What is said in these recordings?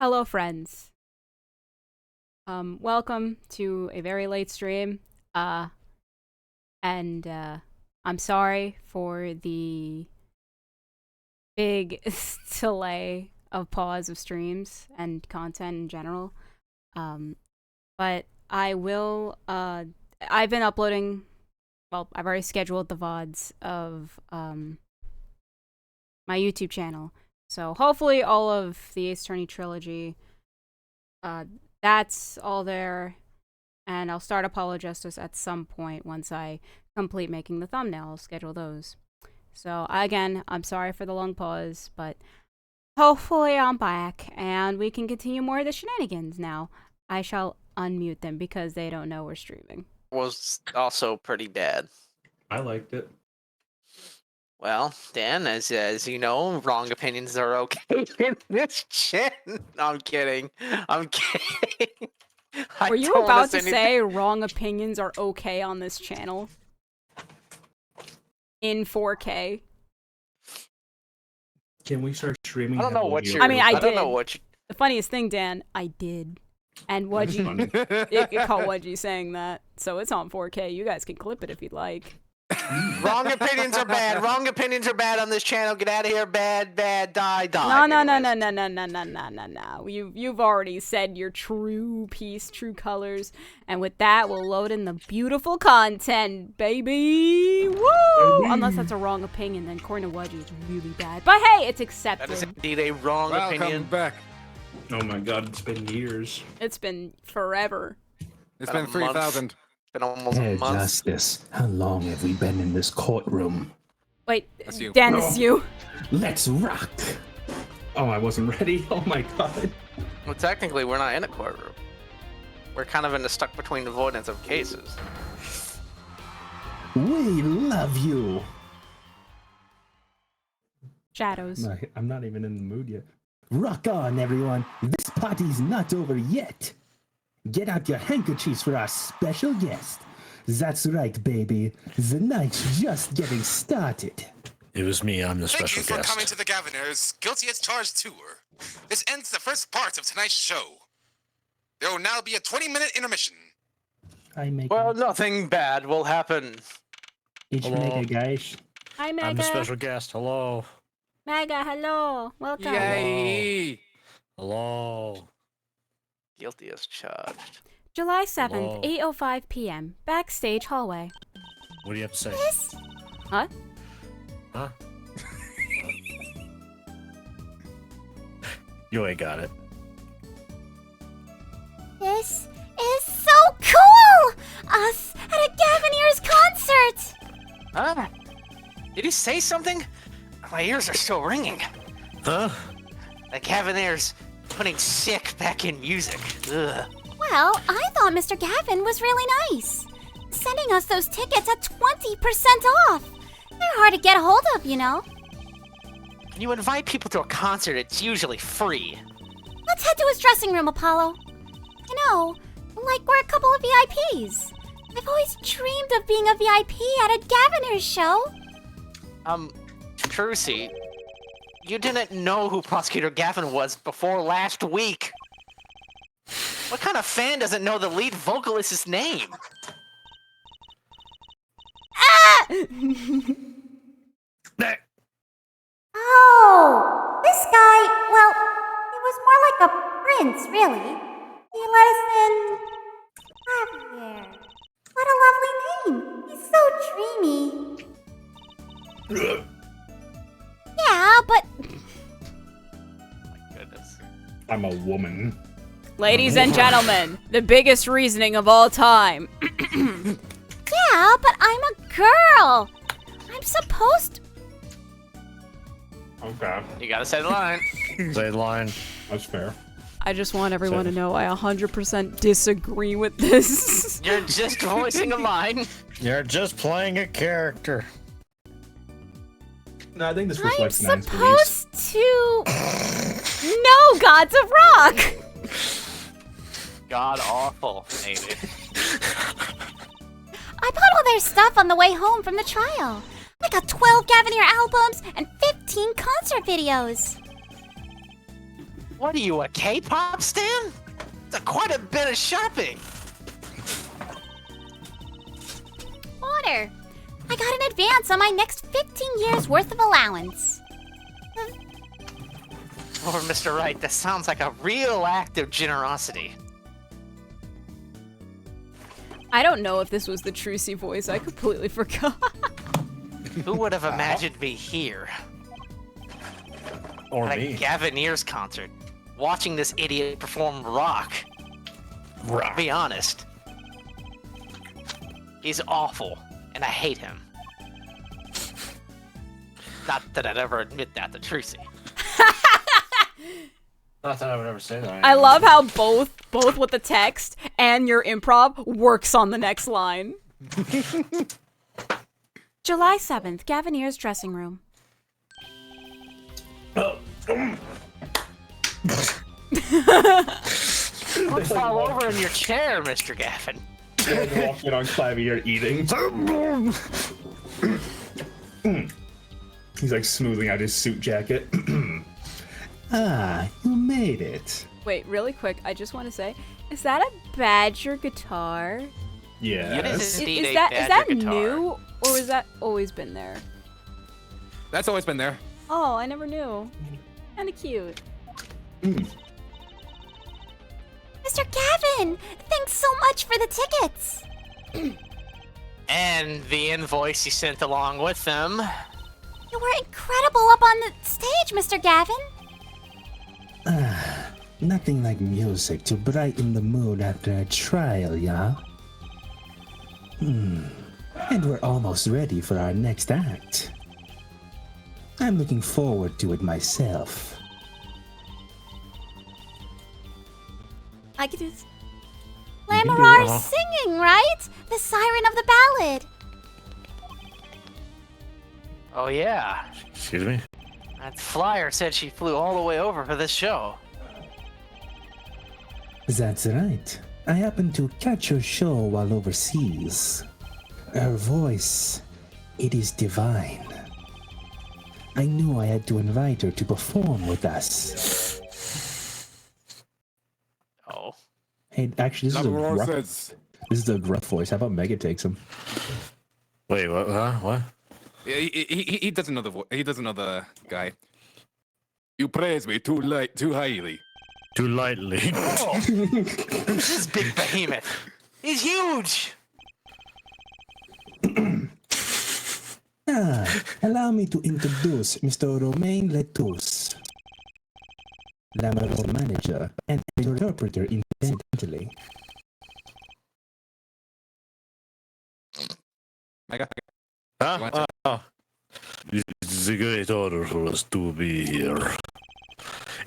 Hello, friends. Welcome to a very late stream. And I'm sorry for the big delay of pause of streams and content in general. But I will, I've been uploading, well, I've already scheduled the VODs of, my YouTube channel. So hopefully all of the Ace Attorney Trilogy, that's all there. And I'll start Apollo Justice at some point once I complete making the thumbnail. I'll schedule those. So again, I'm sorry for the long pause, but hopefully I'm back and we can continue more of the shenanigans now. I shall unmute them because they don't know we're streaming. Was also pretty bad. I liked it. Well, Dan, as you know, wrong opinions are okay in this chat. No, I'm kidding. I'm kidding. Were you about to say wrong opinions are okay on this channel? In 4K? Can we start streaming? I don't know what you're. I mean, I don't did. know what. The funniest thing, Dan, I did. And Wudgie, it caught Wudgie saying that. So it's on 4K. You guys can clip it if you'd like. Wrong opinions are bad. Wrong opinions are bad on this channel. Get out of here. Bad, bad, die, die. No. You've already said your true piece, true colors. And with that, we'll load in the beautiful content, baby. Woo! Baby. Unless that's a wrong opinion, then according to Wudgie, it's really bad. But hey, it's accepted. That is indeed a wrong opinion. Back. Oh my god, it's been years. It's been forever. It's been 3,000. Been almost a month. Justice, how long have we been in this courtroom? Wait, That's you. Dan, this is you. Let's rock! Oh, I wasn't ready. Oh my god. Well, technically, we're not in a courtroom. We're kind of in the stuck between avoidance of cases. We love you! Shadows. I'm not even in the mood yet. Rock on, everyone! This party's not over yet! Get out your handkerchiefs for our special guest. That's right, baby. The night's just getting started. It was me. I'm the special guest. Thank you for coming to the Governor's Guilty as Charged tour. This ends the first part of tonight's show. There will now be a 20-minute intermission. Hi, Mega. Well, nothing bad will happen. It's Mega, guys. Hi, Mega. I'm the special guest. Hello. Mega, hello. Welcome. Yay! Hello. Guilty as charged. July 7th, Whoa. 8:05 p.m. Backstage hallway. What do you have to say? Huh? Huh? You ain't got it. This is so cool! Us at a Gavineer's concert! Huh? Did he say something? My ears are still ringing. Huh? The Cavaliers putting sick back in music. Ugh. Well, I thought Mr. Gavin was really nice. Sending us those tickets at 20% off. They're hard to get a hold of, you know. When you invite people to a concert, it's usually free. Let's head to his dressing room, Apollo. You know, like we're a couple of VIPs. I've always dreamed of being a VIP at a Gavineer's show. Trucy, you didn't know who Prosecutor Gavin was before last week. What kind of fan doesn't know the lead vocalist's name? Ah! Oh, this guy, well, he was more like a prince, really. He let us in Javier. What a lovely name. He's so dreamy. Yeah, but... My goodness. I'm a woman. Ladies and gentlemen, the biggest reasoning of all time. Yeah, but I'm a girl. I'm supposed to... Okay, You gotta say the line. Say the line. that's fair. I just want everyone to know I 100% disagree with this. You're just voicing a line. You're just playing a character. No, I think this I'm reflects Nine's beliefs. supposed to... No, Gods of Rock! God awful, maybe. I bought all their stuff on the way home from the trial. I got 12 Gavineer albums and 15 concert videos. What are you, a K-pop stan? It's quite a bit of shopping. Order. I got an advance on my next 15 years worth of allowance. Lord, Mr. Wright, this sounds like a real act of generosity. I don't know if this was the Trucy voice. I completely forgot. Who would have imagined me here? Or At a me. Gavineers concert, watching this idiot perform rock. Rock. Be honest. He's awful, and I hate him. Not that I'd ever admit that to Trucy. Not that I would ever say that. I love how both with the text and your improv works on the next line. July 7th, Gavineer's dressing room. Don't fall over in your chair, Mr. Gavin. Walking on Clavy, you're eating. He's like smoothing out his suit jacket. Ah, you made it. Wait, really quick, I just want to say, is that a Badger guitar? Yeah. It is indeed Is a that Badger guitar. new, or has that always been there? That's always been there. Oh, I never knew. Kinda cute. Mr. Gavin, thanks so much for the tickets. And the invoice he sent along with them. You were incredible up on the stage, Mr. Gavin. Ah, nothing like music to brighten the mood after a trial, yeah? And we're almost ready for our next act. I'm looking forward to it myself. I could do this. You can do it, Lamarar's singing, right? The siren of the ballad. Oh yeah, Excuse me? that flyer said she flew all the way over for this show. That's right. I happened to catch her show while overseas. Her voice, it is divine. I knew I had to invite her to perform with us. Oh. Hey, actually, this is a gruff voice. How about Mega takes him? Wait, what? Huh? What? He doesn't know the he doesn't know the guy. You praise me too highly. Too lightly. This big behemoth. He's huge. Allow me to introduce Mr. Romain Letus, Lamar's manager and interpreter incidentally. Mega. Huh? It's a great honor for us to be here.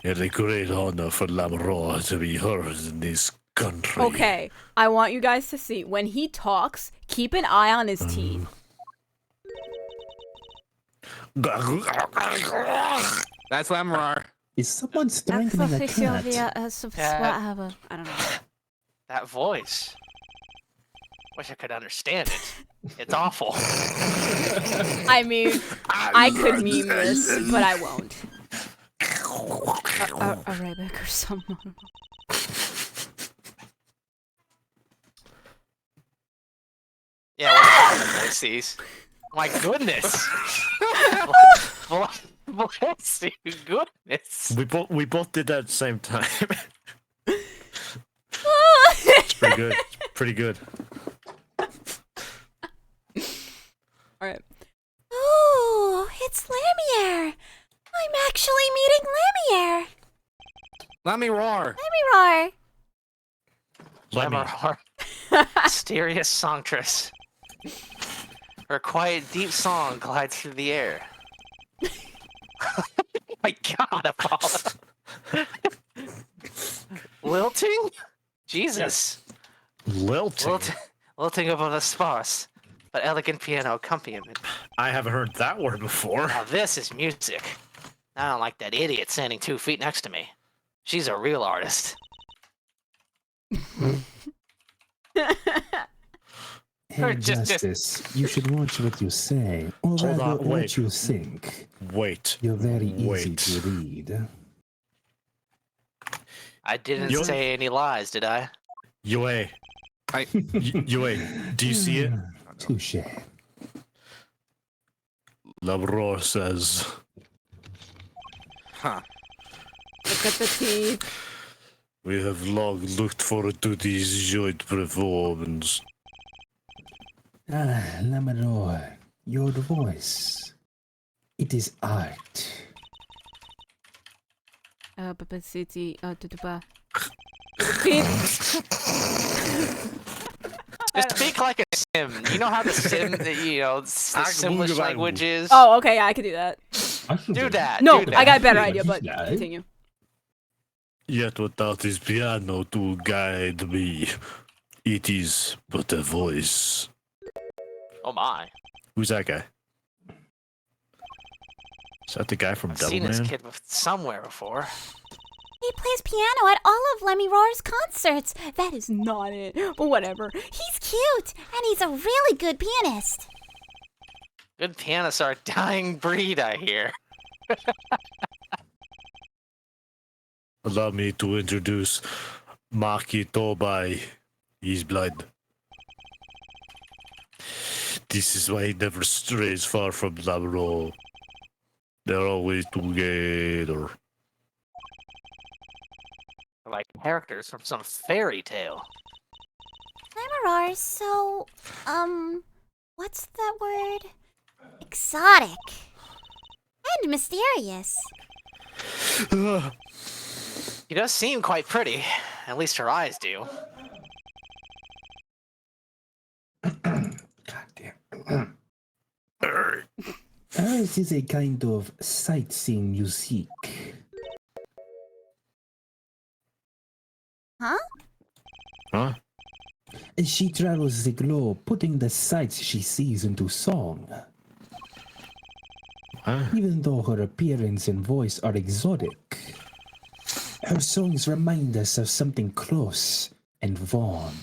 And a great honor for Lamar to be heard in this country. Okay, I want you guys to see, when he talks, keep an eye on his teeth. That's Lamarar. Is someone strangling a cat? Whatever. I don't know. That voice. Wish I could understand it. It's awful. I mean, I could meme this, but I won't. Arabic or something. Yeah, what the voice sees. My goodness. Bless you, goodness. We both did that at the same time. It's pretty good. It's pretty good. Alright. Ooh, it's Lamier. I'm actually meeting Lamier. Let me roar. Lamier. Lamar, mysterious songstress. Her quiet, deep song glides through the air. My God, Apollo. Lilting? Jesus. Lilting? Lilting above the sparse, but elegant piano accompaniment. I haven't heard that word before. Now this is music. I don't like that idiot standing 2 feet next to me. She's a real artist. Hey, Just- Justice, you should watch what you say, or Hold rather on, what wait. you think. Wait. You're very easy Wait. to read. I didn't You- say any lies, did I? Yue. Yue, do you see it? Touche. Labrador says, Huh. Look at the teeth. we have long looked forward to these joint performances. Ah, Lamador, your voice. It is art. Papa City, tutupa. Teeth. Just speak like a sim. You know how the sim, the Simlish language is? Oh, okay, yeah, I can do that. Do that. No, do that. I got a better Yeah, idea, but yeah. continue. Yet without his piano to guide me, it is but a voice. Oh my. Who's that guy? Is that the guy from I've seen this Devilman? kid somewhere before. He plays piano at all of Lemmy Roar's concerts. That is not it, but whatever. He's cute, and he's a really good pianist. Good pianists are a dying breed, I hear. Allow me to introduce Maki Tobai. He's blind. This is why he never strays far from Labrador. They're always together. Like characters from some fairy tale. Lemmy so, what's that word? Exotic. And mysterious. She does seem quite pretty. At least her eyes do. God damn. Ours is a kind of sightseeing music. Huh? Huh? She travels the globe, putting the sights she sees into song. Huh? Even though her appearance and voice are exotic, her songs remind us of something close and warm.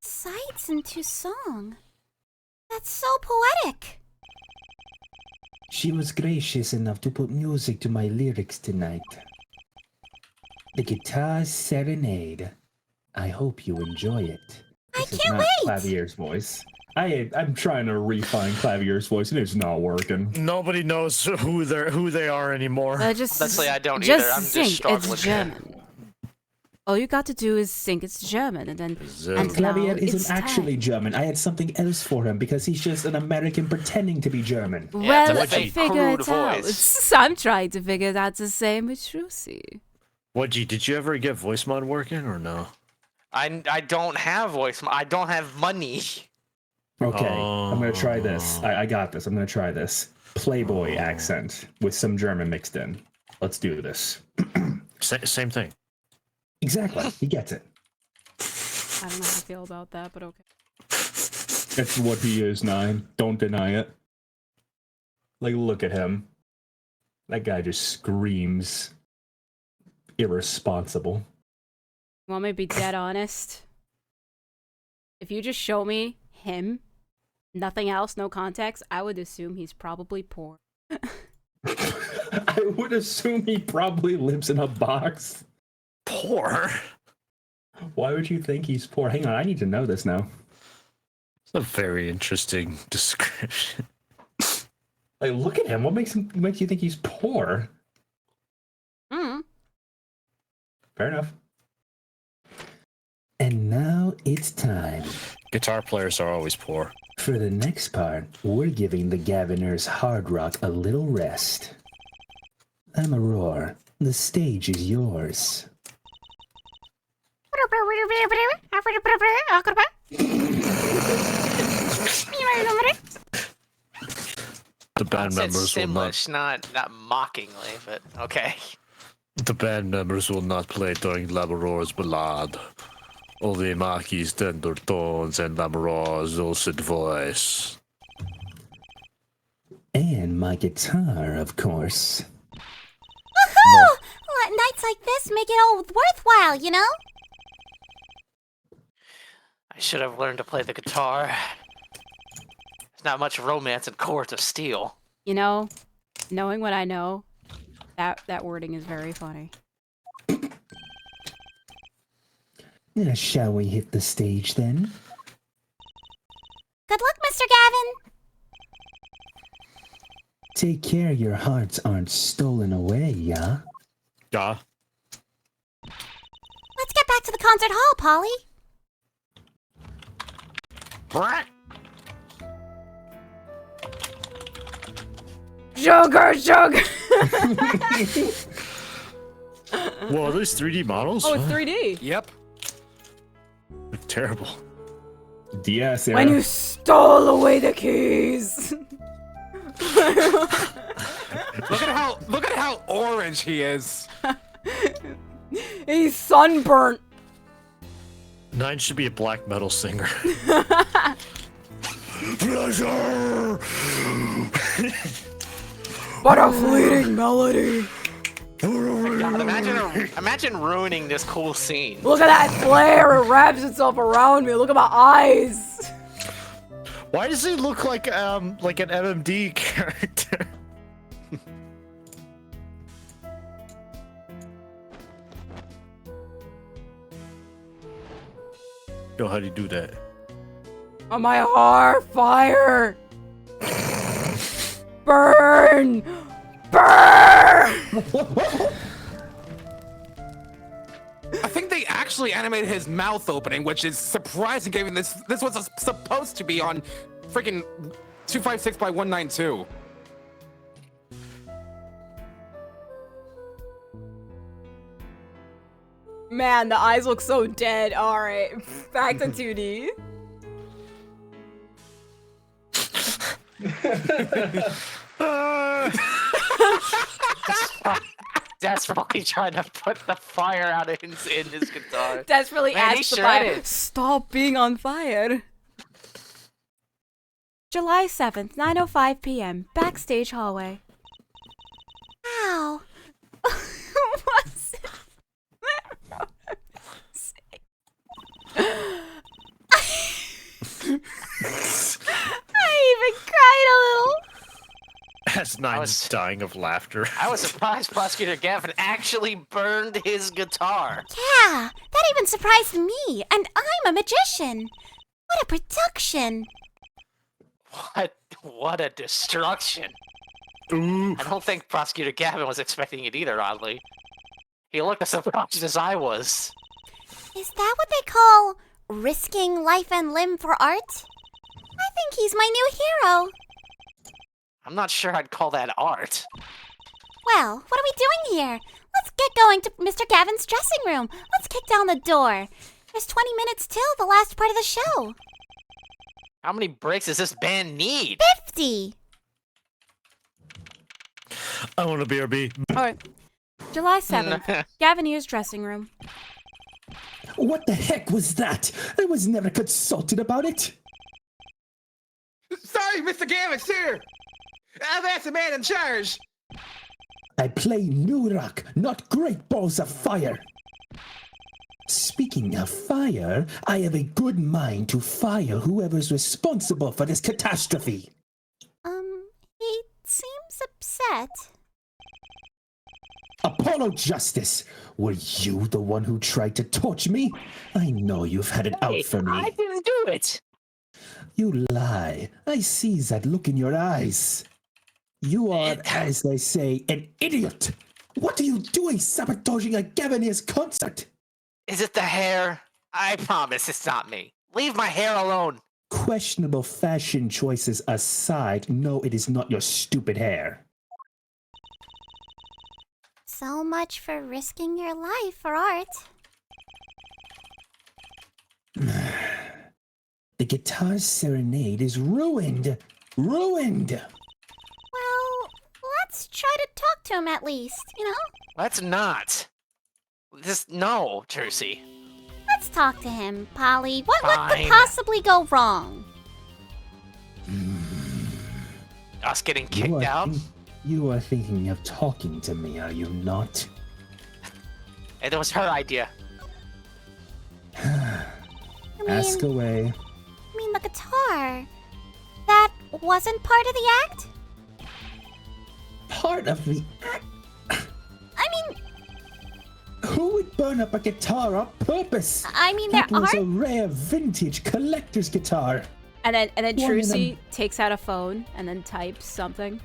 Sights into song. That's so poetic. She was gracious enough to put music to my lyrics tonight. The guitar serenade. I hope you enjoy it. I This is can't not wait. Clavier's voice. I'm trying to refine Clavier's voice, and it's not working. Nobody knows who they are anymore. Just Honestly, I don't just either. I'm just think struggling. it's German. All you got to do is think it's German, and then and Clavier now isn't it's actually time. German. I had something else for him because he's just an American pretending to be German. Yeah, it's Well, a fake, figure crude it out. voice. I'm trying to figure it out the same with Trucy. What'd did you ever get voice mod working or no? I don't have voice. I don't have money. Okay, I'm gonna try this. I got this. I'm gonna try this. Playboy accent with some German mixed in. Let's do this. Same thing. Exactly. He gets it. I don't know how I feel about that, but okay. It's what he is, Nine. Don't deny it. Like, look at him. That guy just screams irresponsible. Want me to be dead honest? If you just show me him, nothing else, no context, I would assume he's probably poor. I would assume he probably lives in a box. Poor? Why would you think he's poor? Hang on, I need to know this now. It's a very interesting description. Like, look at him. What makes you think he's poor? Mm. Fair enough. And now it's time. Guitar players are always poor. For the next part, we're giving the Gaviners hard rock a little rest. I'm a roar. The stage is yours. The band It's members will not. Simlish, not mockingly, but okay. The band members will not play during Labrador's ballad. Only Maki's tender tones and Labrador's dulcet voice. And my guitar, of course. Woohoo! Nights like this make it all worthwhile, you know? I should have learned to play the guitar. There's not much romance in Court of Steel. You know, knowing what I know, That wording is very funny. Shall we hit the stage then? Good luck, Mr. Gavin. Take care your hearts aren't stolen away, yeah? Yeah. Let's get back to the concert hall, Polly. Sugar. Whoa, are those 3D models? Oh, it's 3D. Yep. They're terrible. DS era. When you stole away the keys. Look at how orange he is. He's sunburnt. 9 should be a black metal singer. Pleasure! What a fleeting melody. God, imagine ruining this cool scene. Look at that flare. It wraps itself around me. Look at my eyes. Why does he look like an MMD character? Yo, how do you do that? On my heart, fire. Burn. Burn. I think they actually animated his mouth opening, which is surprising given this was supposed to be on freaking 256 by 192. Man, the eyes look so dead. All right, back to 2D. Desperately trying to put the fire out in his guitar. Desperately Man, he asked the fire, shredded. stop being on fire. July 7th, 9:05 p.m. Backstage hallway. Ow. What's it? I even cried a little. As 9's dying of laughter. I was surprised Prosecutor Gavin actually burned his guitar. Yeah, that even surprised me, and I'm a magician. What a production. What a destruction. Ooh. I don't think Prosecutor Gavin was expecting it either, oddly. He looked as surprised as I was. Is that what they call risking life and limb for art? I think he's my new hero. I'm not sure I'd call that art. Well, what are we doing here? Let's get going to Mr. Gavin's dressing room. Let's kick down the door. There's 20 minutes till the last part of the show. How many breaks does this band need? 50. I want a BRB. All right. July 7th, Gavinier's dressing room. What the heck was that? I was never consulted about it. Sorry, Mr. Gavin, sir. I've asked the man in charge. I play new rock, not great balls of fire. Speaking of fire, I have a good mind to fire whoever's responsible for this catastrophe. He seems upset. Apollo Justice, were you the one who tried to torch me? I know you've had it out for me. I didn't do it. You lie. I see that look in your eyes. You are, as they say, an idiot. What are you doing sabotaging a Gavinier's concert? Is it the hair? I promise it's not me. Leave my hair alone. Questionable fashion choices aside, no, it is not your stupid hair. So much for risking your life for art. The guitar serenade is ruined. Ruined! Well, let's try to talk to him at least, you know? Let's not. No, Jersey. Let's talk to him, Polly. What could Fine. possibly go wrong? Us getting kicked out? You are thinking of talking to me, are you not? It was her idea. Ask away. I mean, the guitar. That wasn't part of the act? Part of the act? Who would burn up a guitar on purpose? I mean, there That was are. a rare vintage collector's guitar. And then One of Trucy them. takes out a phone and then types something.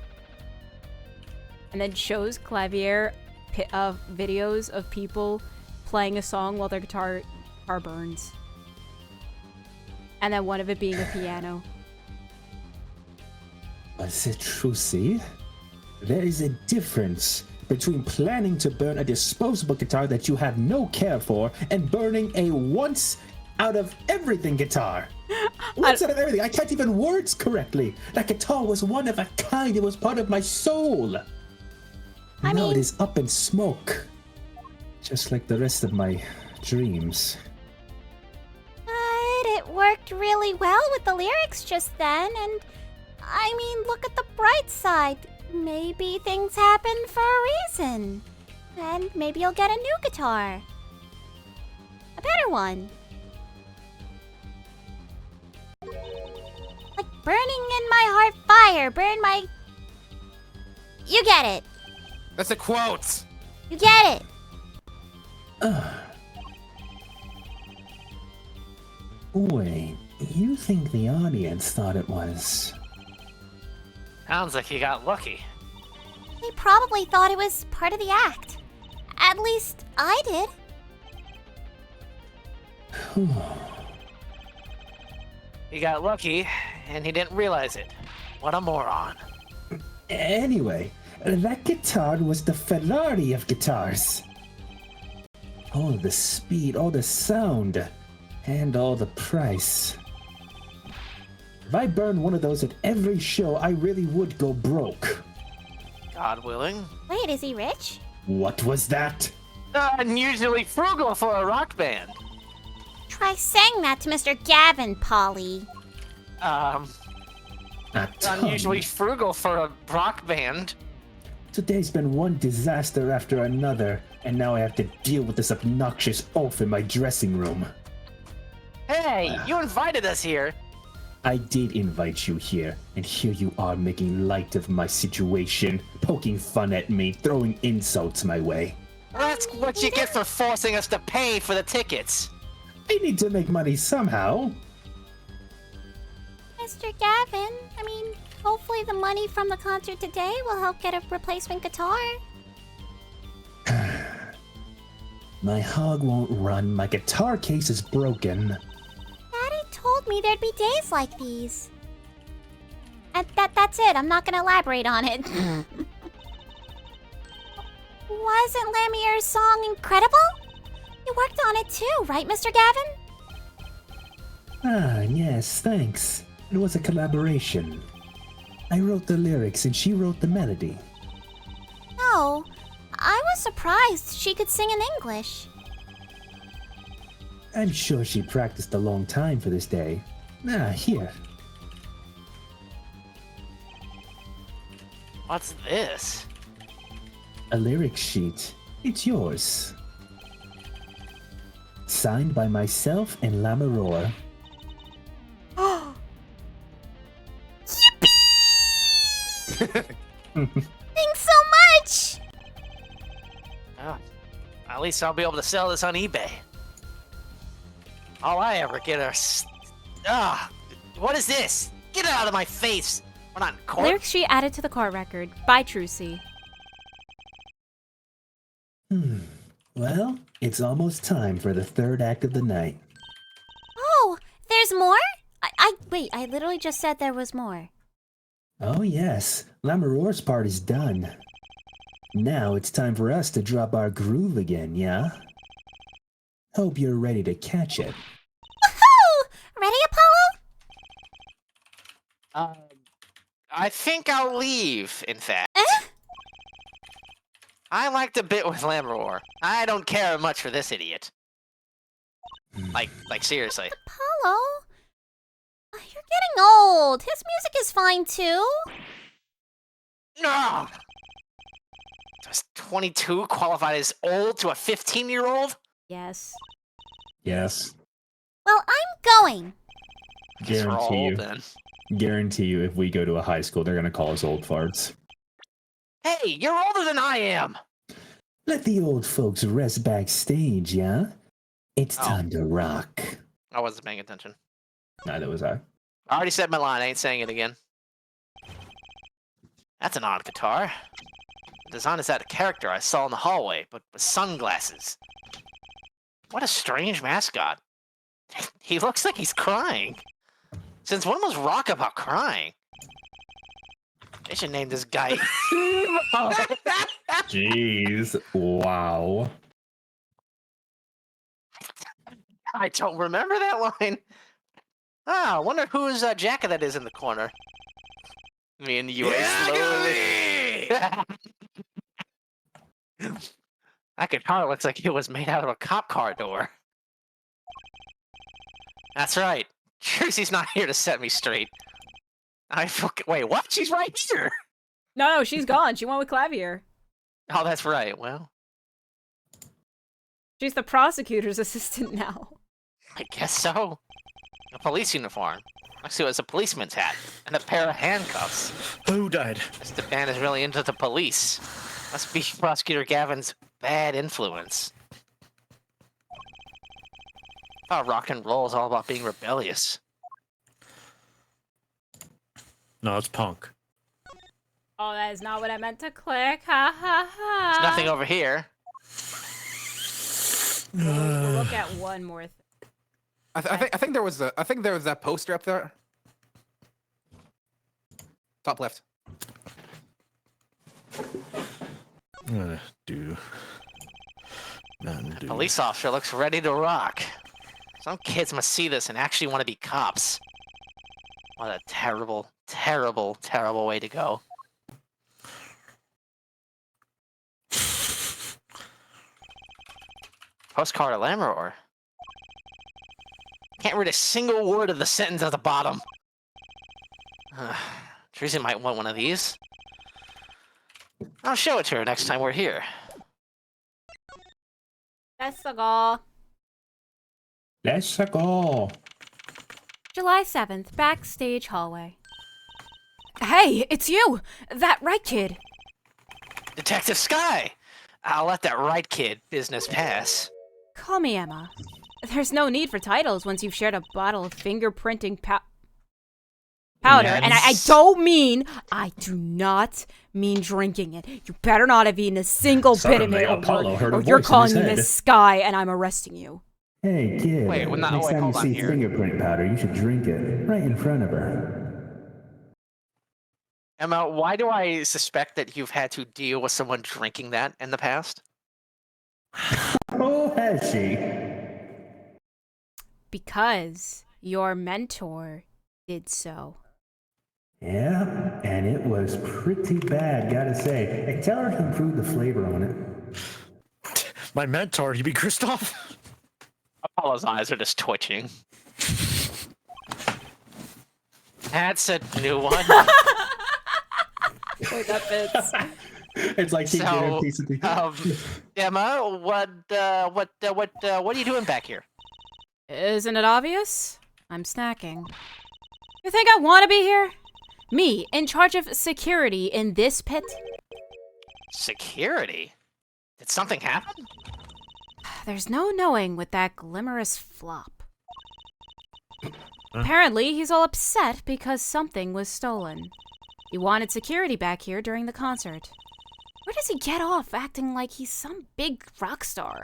And then shows Clavier videos of people playing a song while their guitar burns. And then one of it being a piano. Was it Trucy? There is a difference between planning to burn a disposable guitar that you have no care for and burning a once out of everything guitar. Once out of everything. I can't even words correctly. That guitar was one of a kind. It was part of my soul. Now it is up in smoke. Just like the rest of my dreams. But it worked really well with the lyrics just then, and I mean, look at the bright side. Maybe things happen for a reason. And maybe you'll get a new guitar. A better one. Like burning in my heart fire, burn my... You get it. That's a quote. You get it. Wait, you think the audience thought it was... Sounds like you got lucky. They probably thought it was part of the act. At least I did. He got lucky, and he didn't realize it. What a moron. Anyway, that guitar was the Ferrari of guitars. All the speed, all the sound, and all the price. If I burned one of those at every show, I really would go broke. God willing. Wait, is he rich? What was that? Unusually frugal for a rock band. Try saying that to Mr. Gavin, Polly. A ton. Unusually frugal for a rock band. Today's been one disaster after another, and now I have to deal with this obnoxious oaf in my dressing room. Hey, you invited us here. I did invite you here, and here you are making light of my situation, poking fun at me, throwing insults my way. That's what you get for forcing us to pay for the tickets. I need to make money somehow. Mr. Gavin, I mean, hopefully the money from the concert today will help get a replacement guitar. My hog won't run. My guitar case is broken. Daddy told me there'd be days like these. And that's it. I'm not gonna elaborate on it. Wasn't Lamier's song incredible? You worked on it too, right, Mr. Gavin? Ah, yes, thanks. It was a collaboration. I wrote the lyrics and she wrote the melody. No, I was surprised she could sing in English. I'm sure she practiced a long time for this day. Ah, here. What's this? A lyric sheet. It's yours. Signed by myself and Lamarore. Thanks so much! Oh, at least I'll be able to sell this on eBay. All I ever get are... what is this? Get it out of my face! We're not in court. Lyrics she added to the court record by Trucy. Well, it's almost time for the third act of the night. Oh, there's more? Wait, I literally just said there was more. Oh yes, Lamarore's part is done. Now it's time for us to drop our groove again, yeah? Hope you're ready to catch it. Woohoo! Ready, Apollo? I think I'll leave, in fact. I liked a bit with Lamroar. I don't care much for this idiot. Like seriously. Apollo? You're getting old. His music is fine too. No! Does 22 qualified as old to a 15-year-old? Yes. Yes. Well, I'm going. Guess we're all Guarantee old you. then. Guarantee you, if we go to a high school, they're gonna call us old farts. Hey, you're older than I am! Let the old folks rest backstage, yeah? It's Oh. time to rock. I wasn't paying attention. Neither was I. I already said my line. I ain't saying it again. That's an odd guitar. The design is that a character I saw in the hallway, but with sunglasses. What a strange mascot. He looks like he's crying. Since when was rock about crying? They should name this guy. Jeez. Wow. I don't remember that line. Ah, I wonder whose jacket that is in the corner. Me and you slowly. That guitar looks like it was made out of a cop car door. That's right. Tracy's not here to set me straight. Wait, what? She's right here. No, she's gone. She went with Clavier. Oh, that's right. Well, She's the prosecutor's assistant now. I guess so. A police uniform. Next to it is a policeman's hat and a pair of handcuffs. Who died? Mr. Man is really into the police. Must be Prosecutor Gavin's bad influence. I thought rock and roll is all about being rebellious. No, it's punk. Oh, that is not what I meant to click. Ha ha ha. There's nothing over here. We'll look at one more. I think there was that poster up there. Top left. Do. Nothing to do. Police officer looks ready to rock. Some kids must see this and actually want to be cops. What a terrible, terrible, terrible way to go. Postcard of Lammeror. Can't read a single word of the sentence at the bottom. Teresa might want one of these. I'll show it to her next time we're here. Let's go. Let's go. July 7th, backstage hallway. Hey, it's you! That right kid! Detective Sky! I'll let that right kid business pass. Call me Emma. There's no need for titles once you've shared a bottle of fingerprinting powder, and I do not mean drinking it. You better not have eaten a single bit of Suddenly, it, Apollo heard a or you're voice in calling his me head. Miss Sky, and I'm arresting you. Hey, kid. Wait, well, next time hold you on see here. fingerprint powder, you should drink it right in front of her. Emma, why do I suspect that you've had to deal with someone drinking that in the past? Oh, has she? Because your mentor did so. Yeah, and it was pretty bad, gotta say. Hey, tell her to improve the flavor on it. My mentor, you mean Kristoff? Apollo's eyes are just twitching. That's a new one. Wait, that fits. It's like he did a piece of the. Emma, what are you doing back here? Isn't it obvious? I'm snacking. You think I want to be here? Me, in charge of security in this pit? Security? Did something happen? There's no knowing with that glimmerous flop. Apparently, he's all upset because something was stolen. He wanted security back here during the concert. Where does he get off acting like he's some big rock star?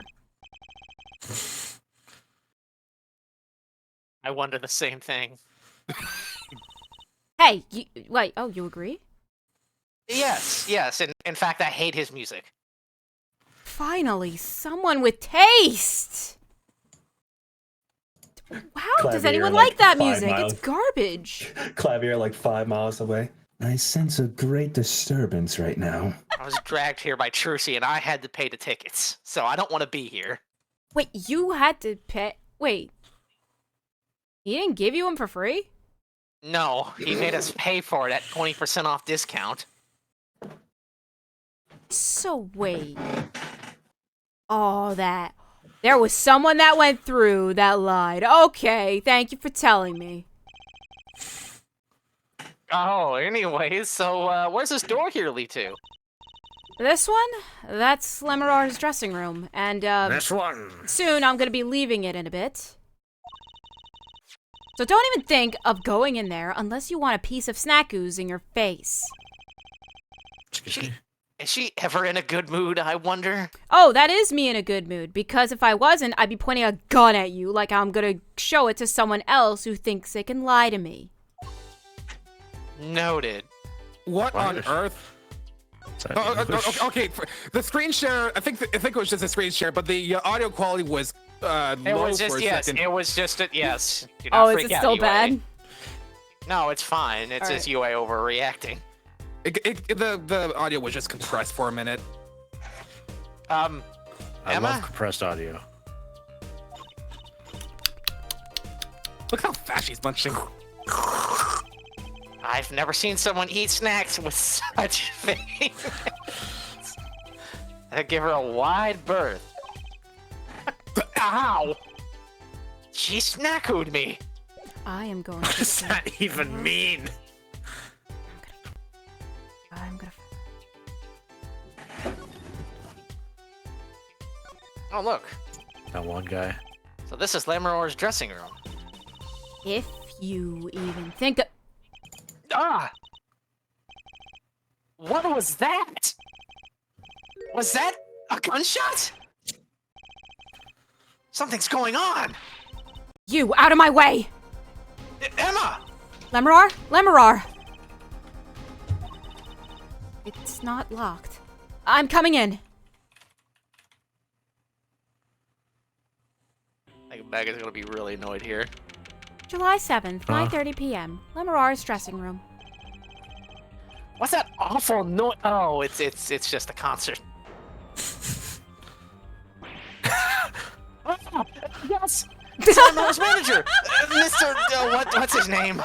I wonder the same thing. Hey, you agree? Yes. In fact, I hate his music. Finally, someone with taste! How does Clavier, anyone like like that 5 music? miles. It's garbage. Clavier like 5 miles away. I sense a great disturbance right now. I was dragged here by Trucy and I had to pay the tickets, so I don't want to be here. Wait, you had to pay? Wait. He didn't give you them for free? No, he made us pay for it at 20% off discount. So wait. Oh, there was someone that went through that lied. Okay, thank you for telling me. Oh, anyways, so where's this door here lead to? This one? That's Lemurar's dressing room, and This one. soon I'm gonna be leaving it in a bit. So don't even think of going in there unless you want a piece of snack ooze in your face. Is she ever in a good mood, I wonder? Oh, that is me in a good mood, because if I wasn't, I'd be pointing a gun at you like I'm gonna show it to someone else who thinks they can lie to me. Noted. What on earth? Okay, the screen share. I think it was just a screen share, but the audio quality was It low was just for a yes. second. It was just a yes. Do Oh, not is freak it out, still UA. bad? No, it's fine. It's All just UA overreacting. The audio was just compressed for a minute. I Emma? love compressed audio. Look how fast she's munching. I've never seen someone eat snacks with such faith. I'd give her a wide berth. Ow! She snackooed me. I am going What to. does that even mean? I'm gonna. Oh, look. That one guy. So this is Lemurar's dressing room. If you even think of. Ah! What was that? Was that a gunshot? Something's going on! You, out of my way! Emma! Lemurar? Lemurar! It's not locked. I'm coming in. I think Megan's gonna be really annoyed here. July 7th, 9:30 p.m. Lemurar's dressing room. What's that awful noise? Oh, it's just a concert. Oh, yes! It's Lemurar's manager! Mr. What's his name?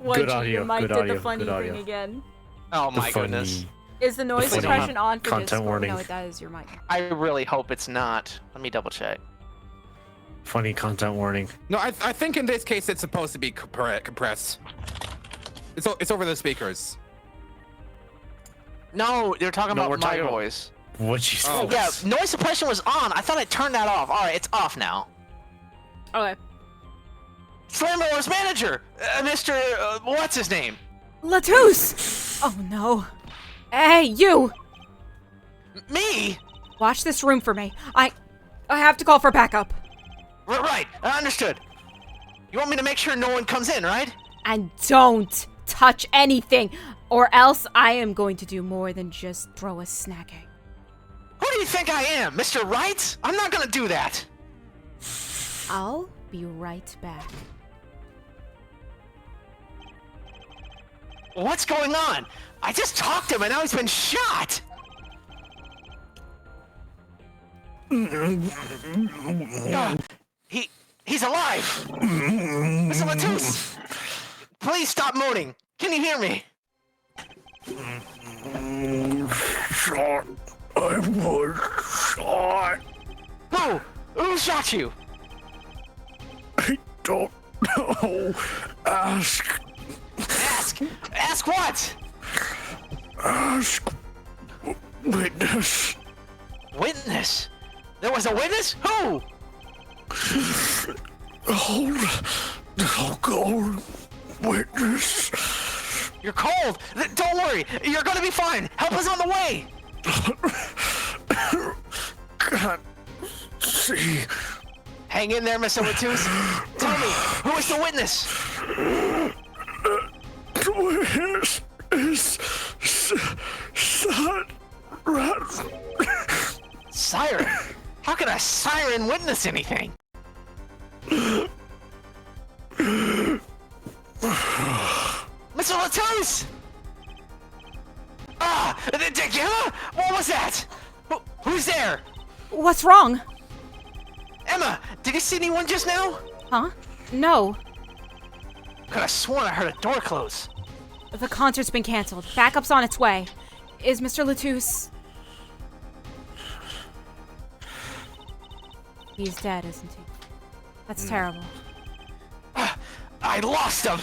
Good audio, Mike good did audio, the funny good audio. thing again. Oh The my goodness. funny- Is the noise funny suppression on for content Discord? warning. No, that is your mic. I really hope it's not. Let me double check. Funny content warning. No, I think in this case it's supposed to be compressed. It's over the speakers. No, they're talking No, about we're my talking about- voice. What you Oh. Yeah, noise suppression was on. I thought I turned that off. Alright, it's off now. Okay. Lemurar's manager! Mr. What's his name? Latouche! Oh no. Hey, you! Me? Watch this room for me. I have to call for backup. Right, understood. You want me to make sure no one comes in, right? And don't touch anything, or else I am going to do more than just throw a snack egg. Who do you think I am, Mr. Right? I'm not gonna do that. I'll be right back. What's going on? I just talked to him and now he's been shot! He's alive! Mr. Latouche! Please stop moaning! Can you hear me? Shot. I was shot. Who shot you? I don't know. Ask. Ask what? Ask. Witness. Witness? There was a witness? Who? I'll go. Witness. You're cold. Don't worry. You're gonna be fine. Help is on the way. Can't see. Hang in there, Mr. Latouche. Tell me, who is the witness? The witness is Siren? How can a siren witness anything? Mr. Latouche! Ah! Emma? What was that? Who's there? What's wrong? Emma, did you see anyone just now? Huh? No. Could have sworn I heard a door close. The concert's been canceled. Backup's on its way. Is Mr. Latouche... He's dead, isn't he? That's terrible. I lost him!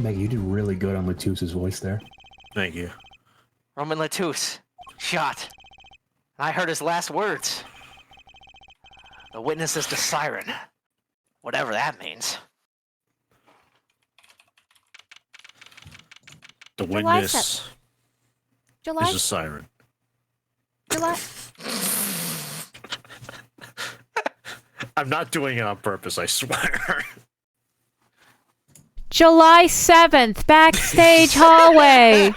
Meg, you did really good on Latouche's voice there. Thank you. Roman Latouche. shot. And I heard his last words. The witness is the siren. Whatever that means. The July witness July. is a siren. July. I'm not doing it on purpose, I swear. July 7th, backstage hallway.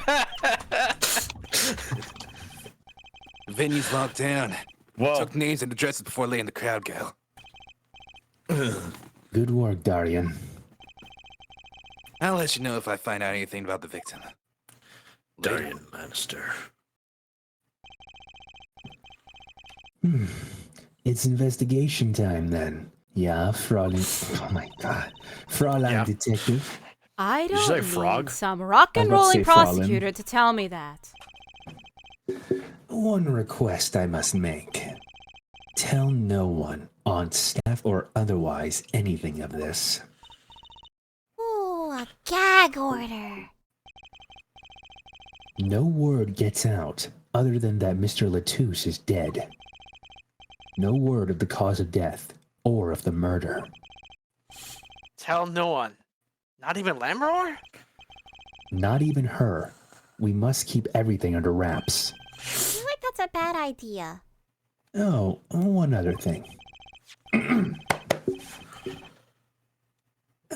The venue's locked down. Whoa. Took names and addresses before letting the crowd go. Good work, Darian. I'll let you know if I find out anything about the victim. Darian Lannister. It's investigation time then. Yeah, Fraulein. Oh my god. Fraulein Yeah. detective. I you don't say need frog? some rock and I was about to rolling say Fraulein. prosecutor to tell me that. One request I must make. Tell no one, on staff or otherwise, anything of this. Ooh, a gag order. No word gets out other than that Mr. Latouche is dead. No word of the cause of death or of the murder. Tell no one. Not even Lamroar? Not even her. We must keep everything under wraps. I feel like that's a bad idea. Oh, one other thing.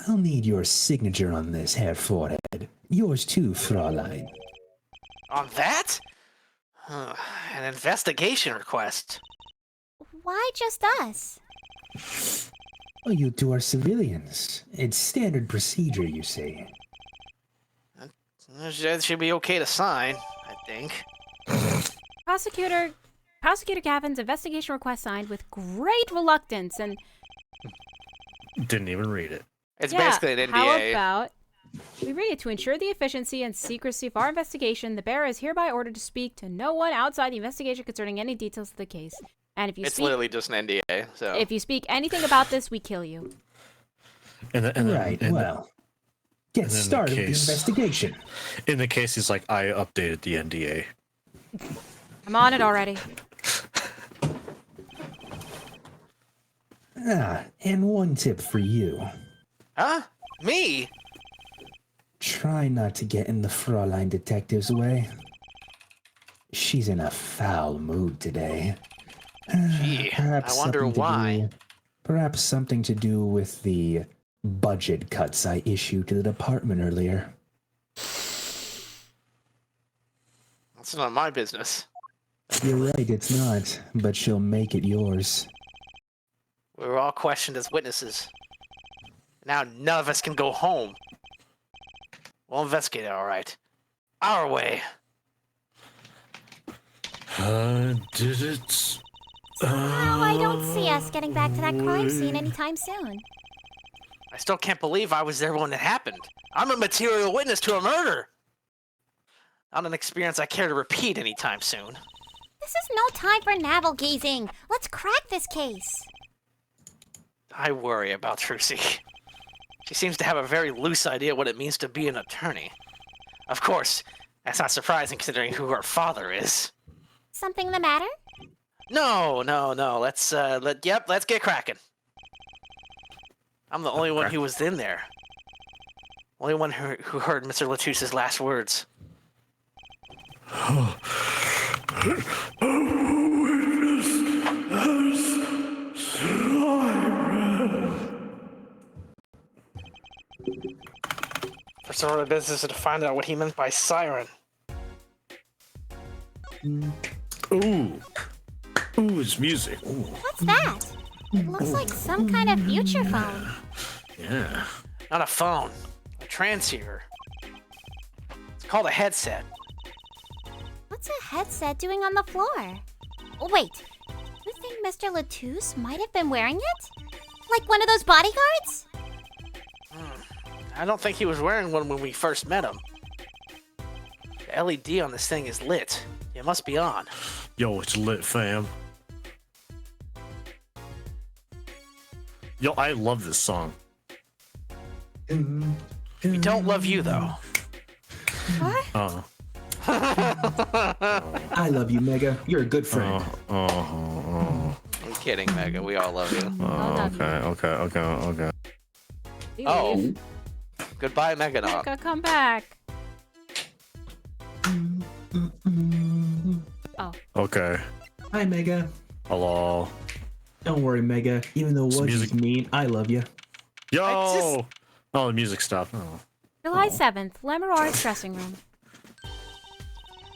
I'll need your signature on this, Herr Forehead. Yours too, Fraulein. On that? An investigation request. Why just us? Well, you two are civilians. It's standard procedure, you see. That should be okay to sign, I think. Prosecutor Gavin's investigation request signed with great reluctance, and Didn't even read it. It's yeah, basically an NDA. how about we read it? To ensure the efficiency and secrecy of our investigation, the bearer is hereby ordered to speak to no one outside the investigation concerning any details of the case. And if you It's speak, literally just an NDA, so... if you speak anything about this, we kill you. Right, well, get and then the started with the case. investigation. In the case, he's like, I updated the NDA. I'm on it already. And one tip for you. Huh? Me? Try not to get in the Fraulein detective's way. She's in a foul mood today. Gee, I wonder something to why. Perhaps something to do with the budget cuts I issued to the department earlier. That's not my business. You're right, it's not, but she'll make it yours. We were all questioned as witnesses. Now none of us can go home. We'll investigate it, all right. Our way. Did it? Oh, I don't see us getting back to that crime scene anytime soon. I still can't believe I was there when it happened. I'm a material witness to a murder. Not an experience I care to repeat anytime soon. This is no time for navel-gazing. Let's crack this case. I worry about Trucy. She seems to have a very loose idea what it means to be an attorney. Of course, that's not surprising considering who her father is. Something the matter? No. Let's get cracking. I'm the only one who was in there. Only one who heard Mr. Latouche's last words. First order of business is to find out what he meant by siren. Ooh, it's music. Ooh. What's that? It looks like some kind of future phone. Yeah. Not a phone, a transceiver. It's called a headset. What's a headset doing on the floor? Oh, wait. You think Mr. Latouche might have been wearing it? Like one of those bodyguards? I don't think he was wearing one when we first met him. The LED on this thing is lit. It must be on. Yo, it's lit, fam. Yo, I love this song. We don't love you, though. What? I love you, Mega. You're a good friend. I'm kidding, Mega. We all love you. Okay. Leave. Oh. Goodbye, Meganaunt. Mega, come back. Oh. Okay. Hi, Mega. Hello. Don't worry, Mega. Even though Some Woody's music. mean, I love you. Yo! Oh, the music stopped. Oh. July 7th, Lemuroir's dressing room.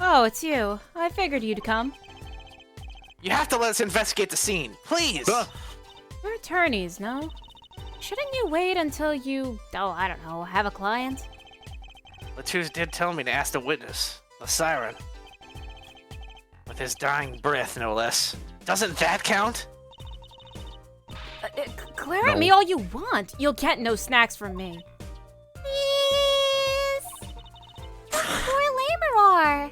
Oh, it's you. I figured you'd come. You have to let us investigate the scene, please. You're attorneys, no? Shouldn't you wait until you, I don't know, have a client? Lozzu did tell me to ask the witness, the siren. With his dying breath, no less. Doesn't that count? Glare at me all you want. You'll get no snacks from me. Please. Poor Lamoror.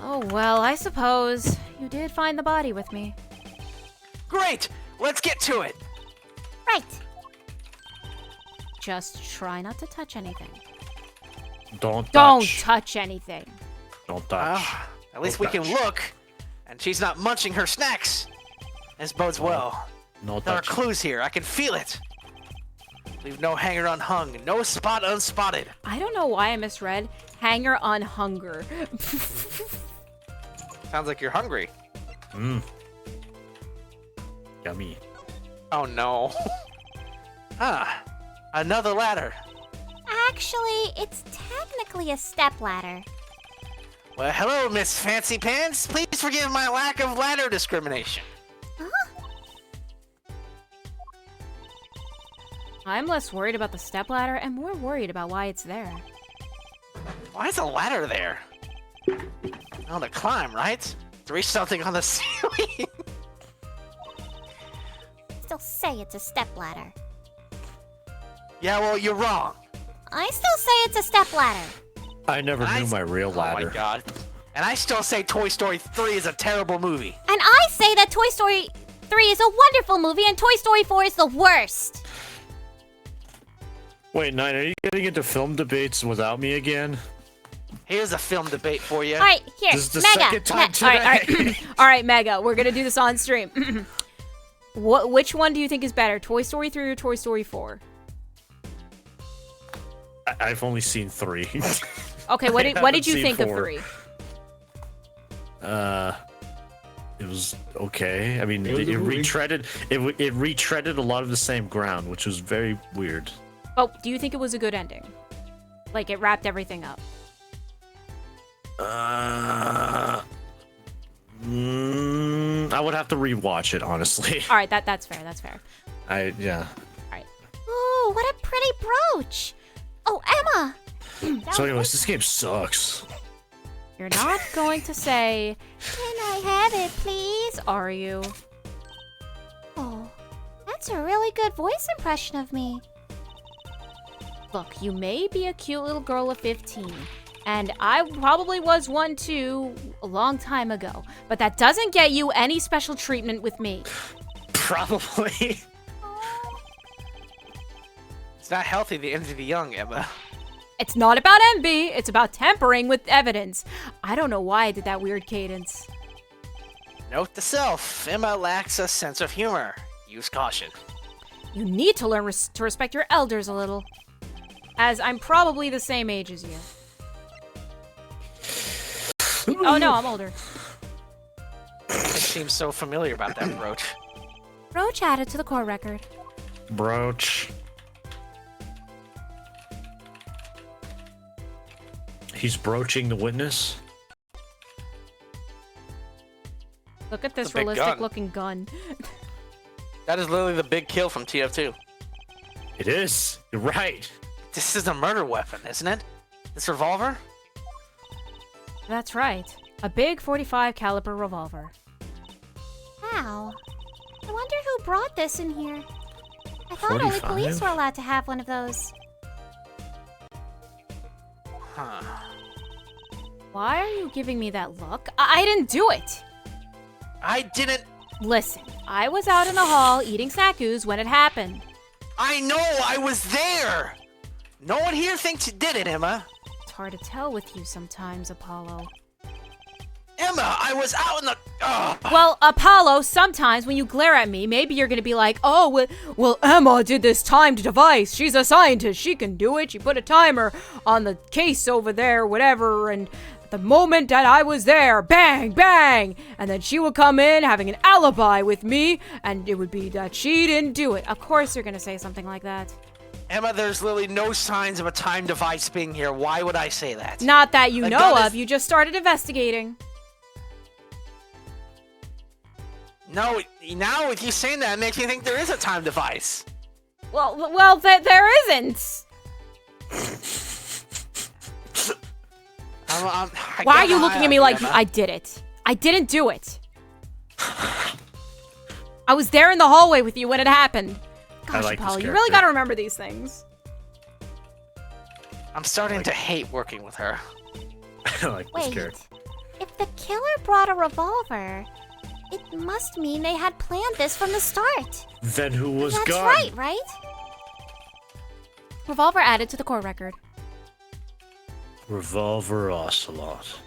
Oh, well, I suppose. You did find the body with me. Great! Let's get to it! Right. Just try not to touch anything. Don't touch anything. Don't touch. At least we can look, and she's not munching her snacks. This bodes well. No There are touch. clues here. I can feel it. Leave no hanger unhung, no spot unspotted. I don't know why I misread hanger on hunger. Sounds like you're hungry. Yummy. Oh no. Another ladder. Actually, it's technically a stepladder. Well, hello, Miss Fancy Pants. Please forgive my lack of ladder discrimination. I'm less worried about the stepladder and more worried about why it's there. Why is a ladder there? Oh, to climb, right? To reach something on the ceiling. Still say it's a stepladder. Yeah, well, you're wrong. I still say it's a stepladder. I never knew my real ladder. Oh my god. And I still say Toy Story 3 is a terrible movie. And I say that Toy Story 3 is a wonderful movie and Toy Story 4 is the worst. Wait, Nine, are you getting into film debates without me again? Here's a film debate for you. All right, here, This is the Mega. second time All right, today. all right, Mega. We're gonna do this on stream. Which one do you think is better, Toy Story 3 or Toy Story 4? I've only seen 3. Okay, what I did you haven't think seen of 4. 3? It was okay. I mean, It was it a movie. retreaded a lot of the same ground, which was very weird. Oh, do you think it was a good ending? Like it wrapped everything up? I would have to rewatch it, honestly. All right, that's fair. That's fair. Yeah. Ooh, what a pretty brooch. Oh, Emma. So, anyways, this game sucks. You're not going to say, Can I have it, please? are you? Oh, that's a really good voice impression of me. Look, you may be a cute little girl of 15, and I probably was one too a long time ago, but that doesn't get you any special treatment with me. Probably. It's not healthy to envy the young, Emma. It's not about envy, it's about tempering with evidence. I don't know why I did that weird cadence. Note to self, Emma lacks a sense of humor. Use caution. You need to learn to respect your elders a little. As I'm probably the same age as you. Oh no, I'm older. It seems so familiar about that brooch. Roach added to the core record. Brooch. He's broaching the witness. Look at this It's a big realistic gun. looking gun. That is literally the big kill from TF2. It is. You're right. This is a murder weapon, isn't it? This revolver? That's right. A big 45 caliber revolver. Wow. I wonder who brought this in here. I thought only 45? police were allowed to have one of those. Huh. Why are you giving me that look? I didn't do it! I didn't... Listen, I was out in the hall eating snackoos when it happened. I know I was there! No one here thinks you did it, Emma. It's hard to tell with you sometimes, Apollo. Emma, I was out in the... Ugh. Well, Apollo, sometimes when you glare at me, maybe you're gonna be like, oh, well, Emma did this timed device. She's a scientist. She can do it. She put a timer on the case over there, whatever, and the moment that I was there, bang, bang, and then she would come in having an alibi with me, and it would be that she didn't do it. Of course you're gonna say something like that. Emma, there's literally no signs of a time device being here. Why would I say that? Not that you The know gun of. is- You just started investigating. No, now with you saying that, it makes me think there is a time device. Well, there isn't. Why are you looking at me like I did it? I didn't do it. I was there in the hallway with you when it happened. Gosh, like this Apollo, you character. really gotta remember these things. I'm starting to hate working with her. I like this Wait, character. if the killer brought a revolver, it must mean they had planned this from the start. Then who was That's gone? right? Revolver added to the court record. Revolver Ocelot.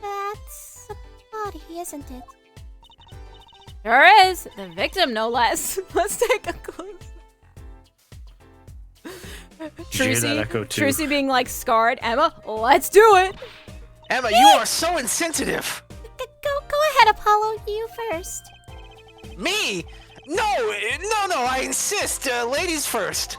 That's a body, isn't it? There is the victim, no less. Let's take a close. Did you hear that echo too? Trucy being like scarred. Emma, let's do it. Emma, you are so insensitive. Go ahead, Apollo. You first. Me? No, I insist. Ladies first.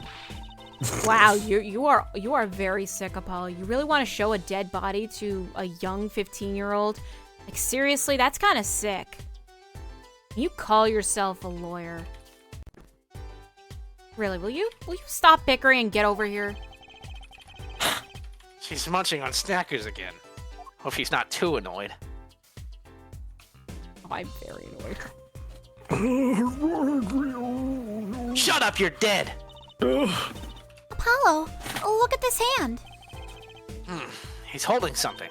Wow, you are very sick, Apollo. You really want to show a dead body to a young 15-year-old? Like seriously, that's kind of sick. You call yourself a lawyer? Really, will you stop bickering and get over here? She's munching on Snackers again. Hope she's not too annoyed. I'm very annoyed. Shut up, you're dead. Apollo, look at this hand. He's holding something.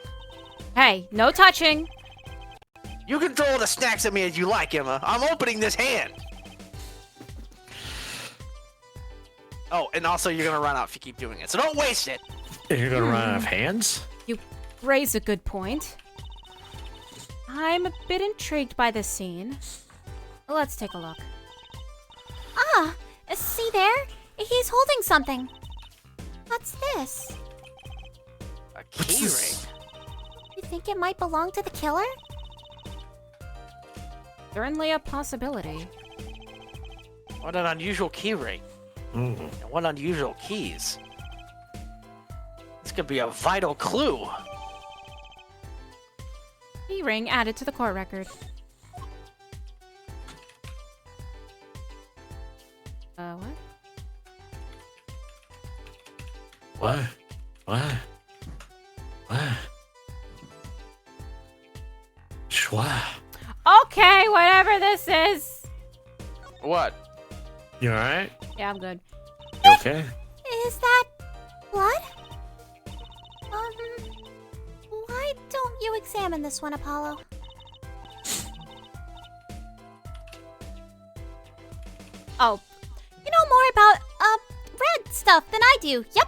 Hey, no touching. You can throw all the snacks at me as you like, Emma. I'm opening this hand. Oh, and also you're gonna run out if you keep doing it, so don't waste it. You're gonna run out of hands? You raise a good point. I'm a bit intrigued by this scene. Let's take a look. Ah, see there? He's holding something. What's this? A key ring. You think it might belong to the killer? Certainly a possibility. What an unusual key ring. And what unusual keys. This could be a vital clue. Key ring added to the court record. What? What? Schwa. Okay, whatever this is. What? You alright? Yeah, I'm good. You okay? Is that blood? Why don't you examine this one, Apollo? Oh, you know more about, red stuff than I do. Yep.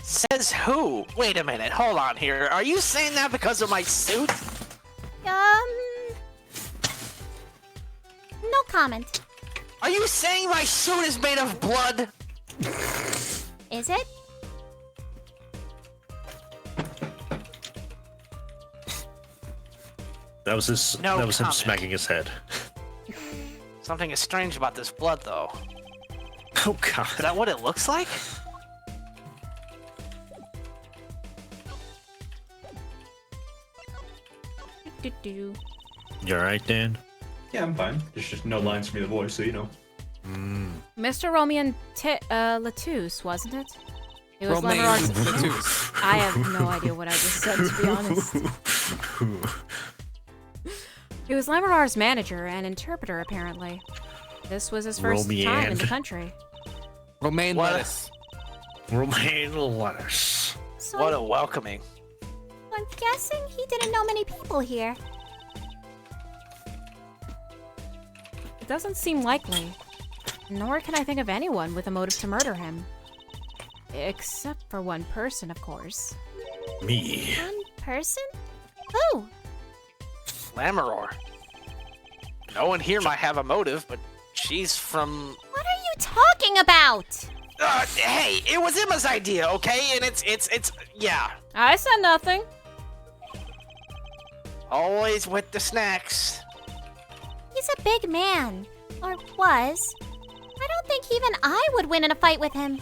Says who? Wait a minute, hold on here. Are you saying that because of my suit? No comment. Are you saying my suit is made of blood? Is it? That was his. No that was him comment. smacking his head. Something is strange about this blood, though. Oh god. Is that what it looks like? Do-do-do. You alright, Dan? Yeah, I'm fine. There's just no lines for me to voice, so you know. Mr. Romian Latouche, wasn't it? It was Romaine Leonard's- Latouche. I have no idea what I just said, to be honest. He was Lamarar's manager and interpreter, apparently. This was his first time in the Romiand. country. Romaine What? lettuce. Romaine lettuce. So What a welcoming. I'm guessing he didn't know many people here. It doesn't seem likely. Nor can I think of anyone with a motive to murder him. Except for one person, of course. Me. One person? Who? Lamaror. No one here might have a motive, but she's from... What are you talking about? Hey, it was Emma's idea, okay? And it's, yeah. I said nothing. Always with the snacks. He's a big man. Or was. I don't think even I would win in a fight with him.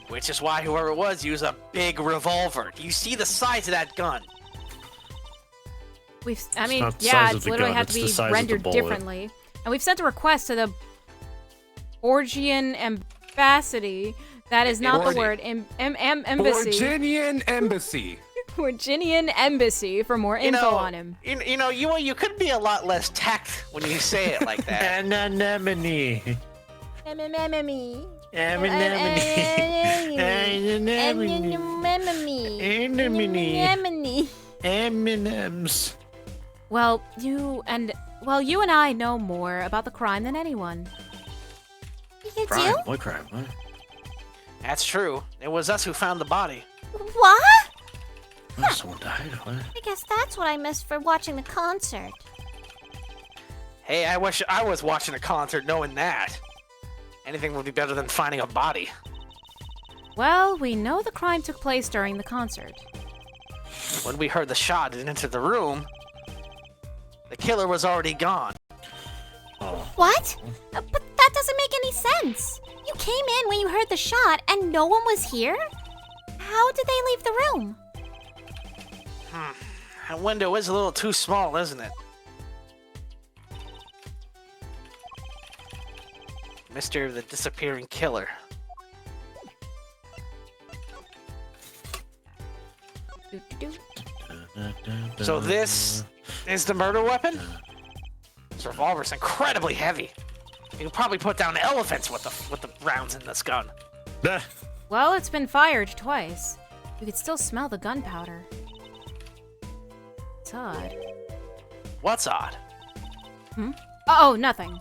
Which is why whoever it was used a big revolver. Do you see the size of that gun? I mean, not the yeah, size of it's the literally gun, had it's to the be size of the rendered bullet. differently. And we've sent a request to the Borgian Embassy. That is not the word. Embassy. Virginian Embassy. Virginian Embassy for more info on him. You could be a lot less tact when you say it like that. Anemone. Anemone. Anemone. M&M's. Well, you and I know more about the crime than anyone. You Crime? do? What crime? What? That's true. It was us who found the body. What? Oh, someone died? What? I guess that's what I missed for watching the concert. Hey, I wish I was watching a concert knowing that. Anything would be better than finding a body. Well, we know the crime took place during the concert. When we heard the shot and entered the room, the killer was already gone. Oh. What? But that doesn't make any sense. You came in when you heard the shot and no one was here? How did they leave the room? That window is a little too small, isn't it? Mystery of the disappearing killer. So this is the murder weapon? This revolver's incredibly heavy. You can probably put down elephants with the rounds in this gun. Ah. Well, it's been fired twice. You could still smell the gunpowder. It's odd. What's odd? Oh, nothing.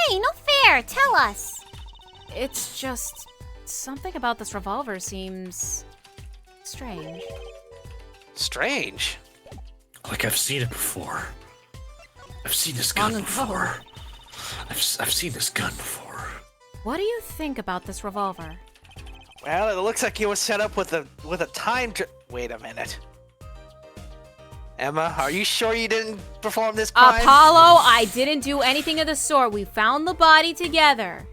Hey, no fair. Tell us. It's just something about this revolver seems strange. Strange. Like I've seen it before. I've seen this gun Long ago. before. I've seen this gun before. What do you think about this revolver? Well, it looks like it was set up with a time to. Wait a minute. Emma, are you sure you didn't perform this crime? Apollo, I didn't do anything of the sort. We found the body together.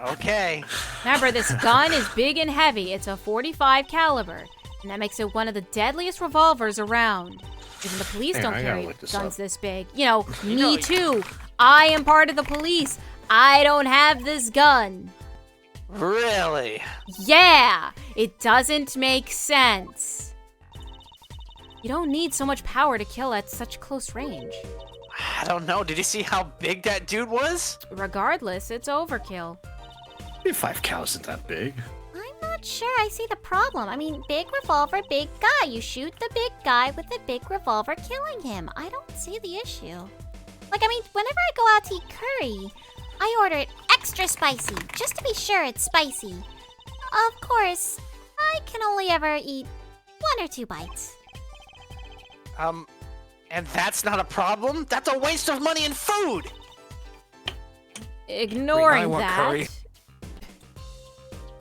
Okay. Remember, this gun is big and heavy. It's a .45 caliber, and that makes it one of the deadliest revolvers around. Even the police Hang don't on, I gotta carry look this guns up. this big. You know, me too. I am part of the police. I don't have this gun. Really? Yeah, it doesn't make sense. You don't need so much power to kill at such close range. I don't know. Did you see how big that dude was? Regardless, it's overkill. 5 cal isn't that big. I'm not sure I see the problem. I mean, big revolver, big guy. You shoot the big guy with the big revolver, killing him. I don't see the issue. Like, I mean, whenever I go out to eat curry, I order it extra spicy, just to be sure it's spicy. Of course, I can only ever eat 1 or 2 bites. And that's not a problem? That's a waste of money and food! Ignoring I want that. curry.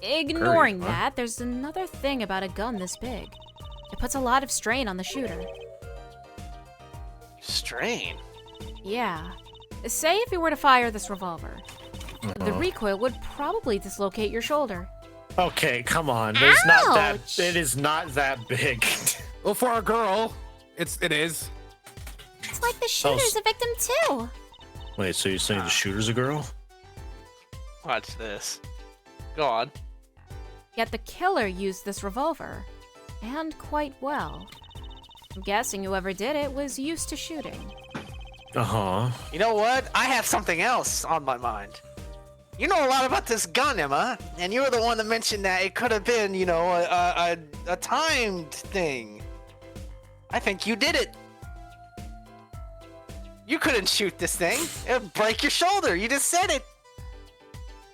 Ignoring Curry, huh? that, there's another thing about a gun this big. It puts a lot of strain on the shooter. Strain? Yeah. Say if you were to fire this revolver. The recoil would probably dislocate your shoulder. Okay, come on. There's not that. Ouch. It is not that big. Well, for a girl, it is. It's like the shooter's a victim too. Wait, so you're saying the shooter's a girl? Watch this. Go on. Yet the killer used this revolver. And quite well. I'm guessing whoever did it was used to shooting. Uh-huh. You know what? I have something else on my mind. You know a lot about this gun, Emma, and you were the one that mentioned that it could have been, you know, a timed thing. I think you did it. You couldn't shoot this thing. It'd break your shoulder. You just said it.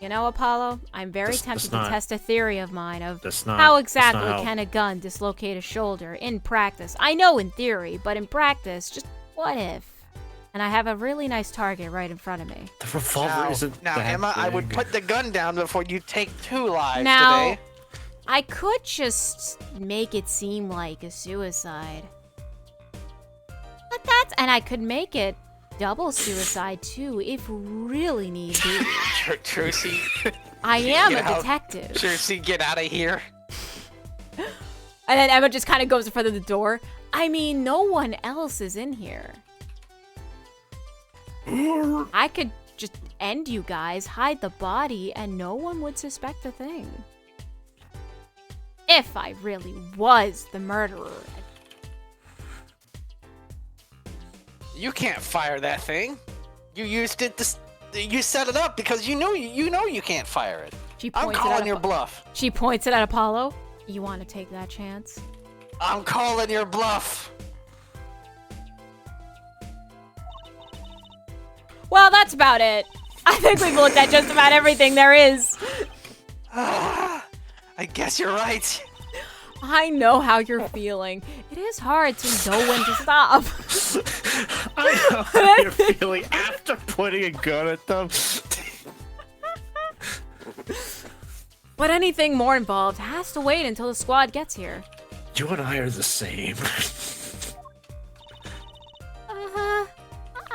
You know, Apollo, I'm very tempted to test a theory of mine of That's not- how that's not exactly how- can a gun dislocate a shoulder in practice. I know in theory, but in practice, just what if? And I have a really nice target right in front of me. The revolver isn't Now, that Emma, I would big. put the gun down before you take 2 lives Now, today. I could just make it seem like a suicide. But and I could make it double suicide too, if really need be. Trucy. I am Get a out. detective. Trucy, get out of here. And then Emma just kind of goes in front of the door. I mean, no one else is in here. I could just end you guys, hide the body, and no one would suspect a thing. If I really was the murderer. You can't fire that thing. You used it you set it up because you know you can't fire it. She I'm points it calling at your bluff. She points it at Apollo. You want to take that chance? I'm calling your bluff. Well, that's about it. I think we've looked at just about everything there is. I guess you're right. I know how you're feeling. It is hard to know when to stop. I know how you're feeling after putting a gun at them. But anything more involved has to wait until the squad gets here. You and I are the same.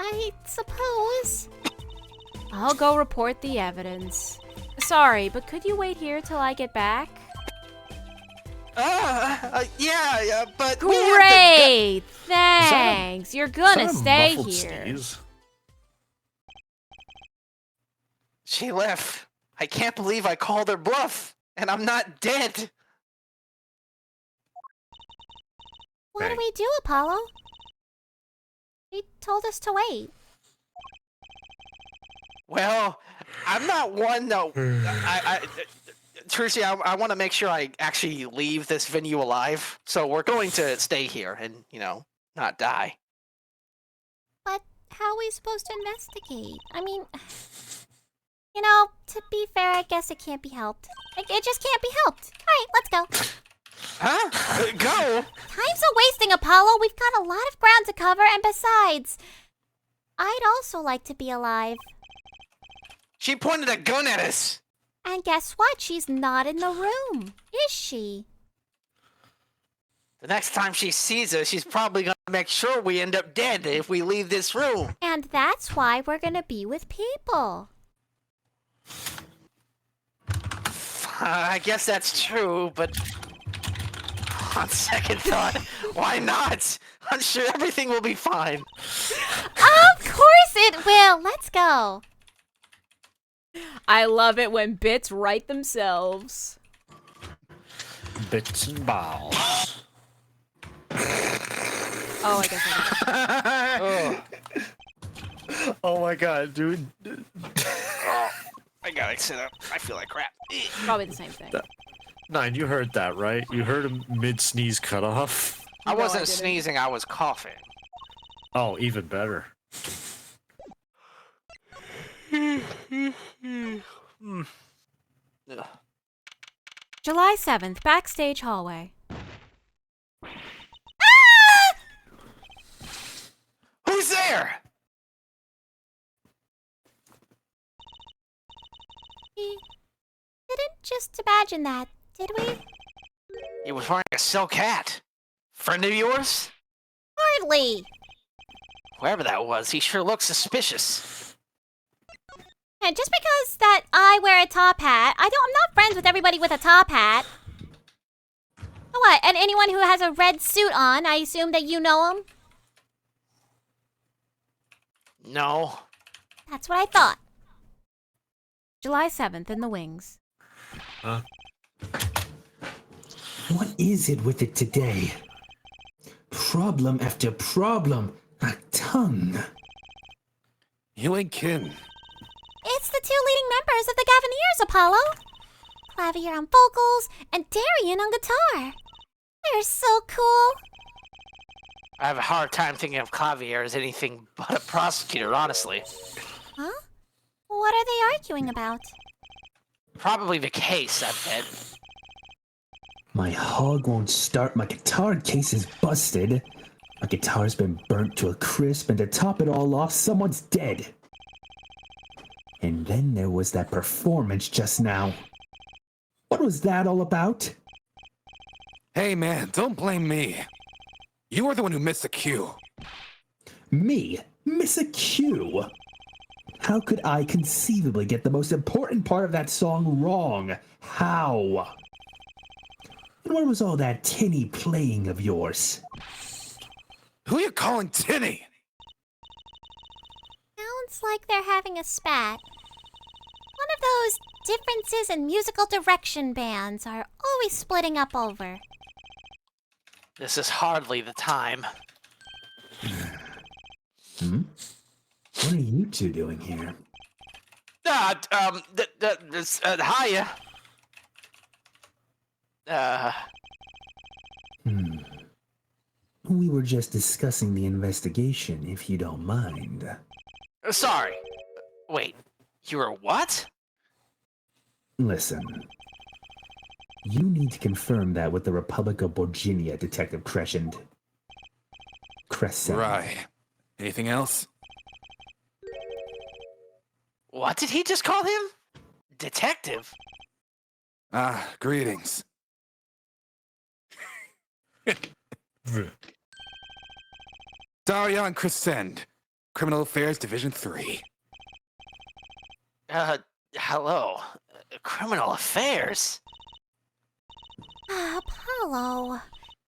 I suppose. I'll go report the evidence. Sorry, but could you wait here till I get back? Yeah, but Great! Thanks. You're Is gonna that a stay muffled here. sneeze? She left. I can't believe I called her bluff, and I'm not dead. What do we do, Apollo? He told us to wait. Well, I'm not one though. Trucy, I want to make sure I actually leave this venue alive. So we're going to stay here and, not die. But how are we supposed to investigate? I mean, to be fair, I guess it can't be helped. It just can't be helped. All right, let's go. Huh? Go? Time's a wasting, Apollo. We've got a lot of ground to cover, and besides, I'd also like to be alive. She pointed a gun at us. And guess what? She's not in the room, is she? The next time she sees us, she's probably going to make sure we end up dead if we leave this room. And that's why we're gonna be with people. I guess that's true, but on second thought, why not? I'm sure everything will be fine. Of course it will. Let's go. I love it when bits write themselves. Bits and balls. Oh, I guess I did. Oh my god, dude. I gotta sit up. I feel like crap. Probably the same thing. Nine, you heard that, right? You heard a mid-sneeze cut off? I No, I wasn't didn't. sneezing, I was coughing. Oh, even better. Ugh. July 7th, backstage hallway. Who's there? We didn't just imagine that, did we? He was wearing a silk hat. Friend of yours? Hardly. Whoever that was, he sure looks suspicious. And just because that I wear a top hat, I'm not friends with everybody with a top hat. What? And anyone who has a red suit on, I assume that you know him? No. That's what I thought. July 7th in the wings. Huh? What is it with it today? Problem after problem. A ton. You ain't kidding. It's the two leading members of the Gaviniers, Apollo. Clavier on vocals and Darian on guitar. They're so cool. I have a hard time thinking of Clavier as anything but a prosecutor, honestly. Huh? What are they arguing about? Probably the case, I bet. My hog won't start. My guitar case is busted. My guitar's been burnt to a crisp, and to top it all off, someone's dead. And then there was that performance just now. What was that all about? Hey man, don't blame me. You were the one who missed the cue. Me? Miss a cue? How could I conceivably get the most important part of that song wrong? How? And what was all that tinny playing of yours? Who are you calling Tinny? Sounds like they're having a spat. One of those differences in musical direction bands are always splitting up over. This is hardly the time. What are you two doing here? Hiya. We were just discussing the investigation, if you don't mind. Sorry. Wait, you were what? Listen. You need to confirm that with the Republic of Virginia, Detective Crescent. Right. Anything else? What did he just call him? Detective? Greetings. Darian Crescent, Criminal Affairs Division 3. Hello. Criminal Affairs? Apollo,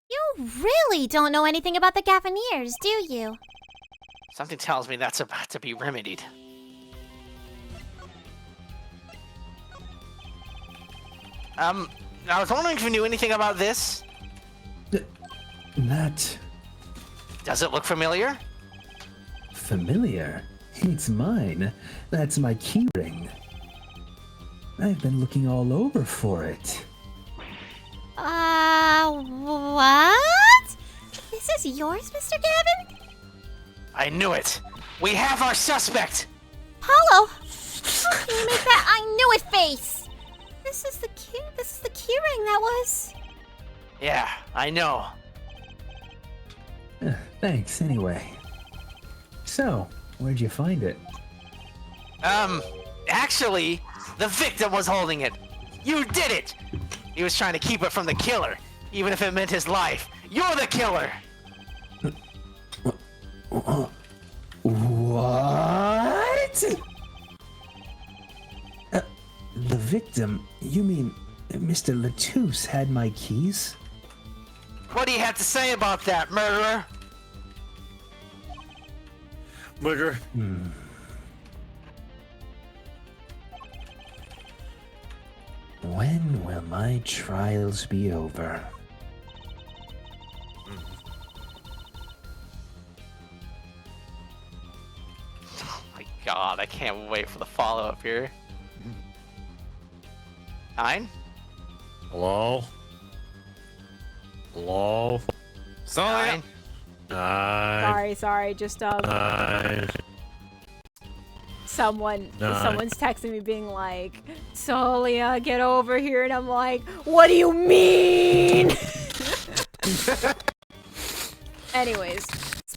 you really don't know anything about the Gaviniers, do you? Something tells me that's about to be remedied. I was wondering if you knew anything about this. That... Does it look familiar? familiar. It's mine. That's my keyring. I've been looking all over for it. What? This is yours, Mr. Gavin? I knew it. We have our suspect. Apollo! How can you make that I knew it face? This is the keyring that was... Yeah, I know. Thanks, anyway. So, where'd you find it? Actually, the victim was holding it. You did it! He was trying to keep it from the killer, even if it meant his life. You're the killer! What? The victim? You mean Mr. Latouche had my keys? What do you have to say about that, murderer? Murder. When will my trials be over? Oh my god, I can't wait for the follow-up here. 9? Hello? Hello? Sorry. 9. Sorry, just someone's texting me being like, Solia, get over here, and I'm like, what do you mean? Anyways,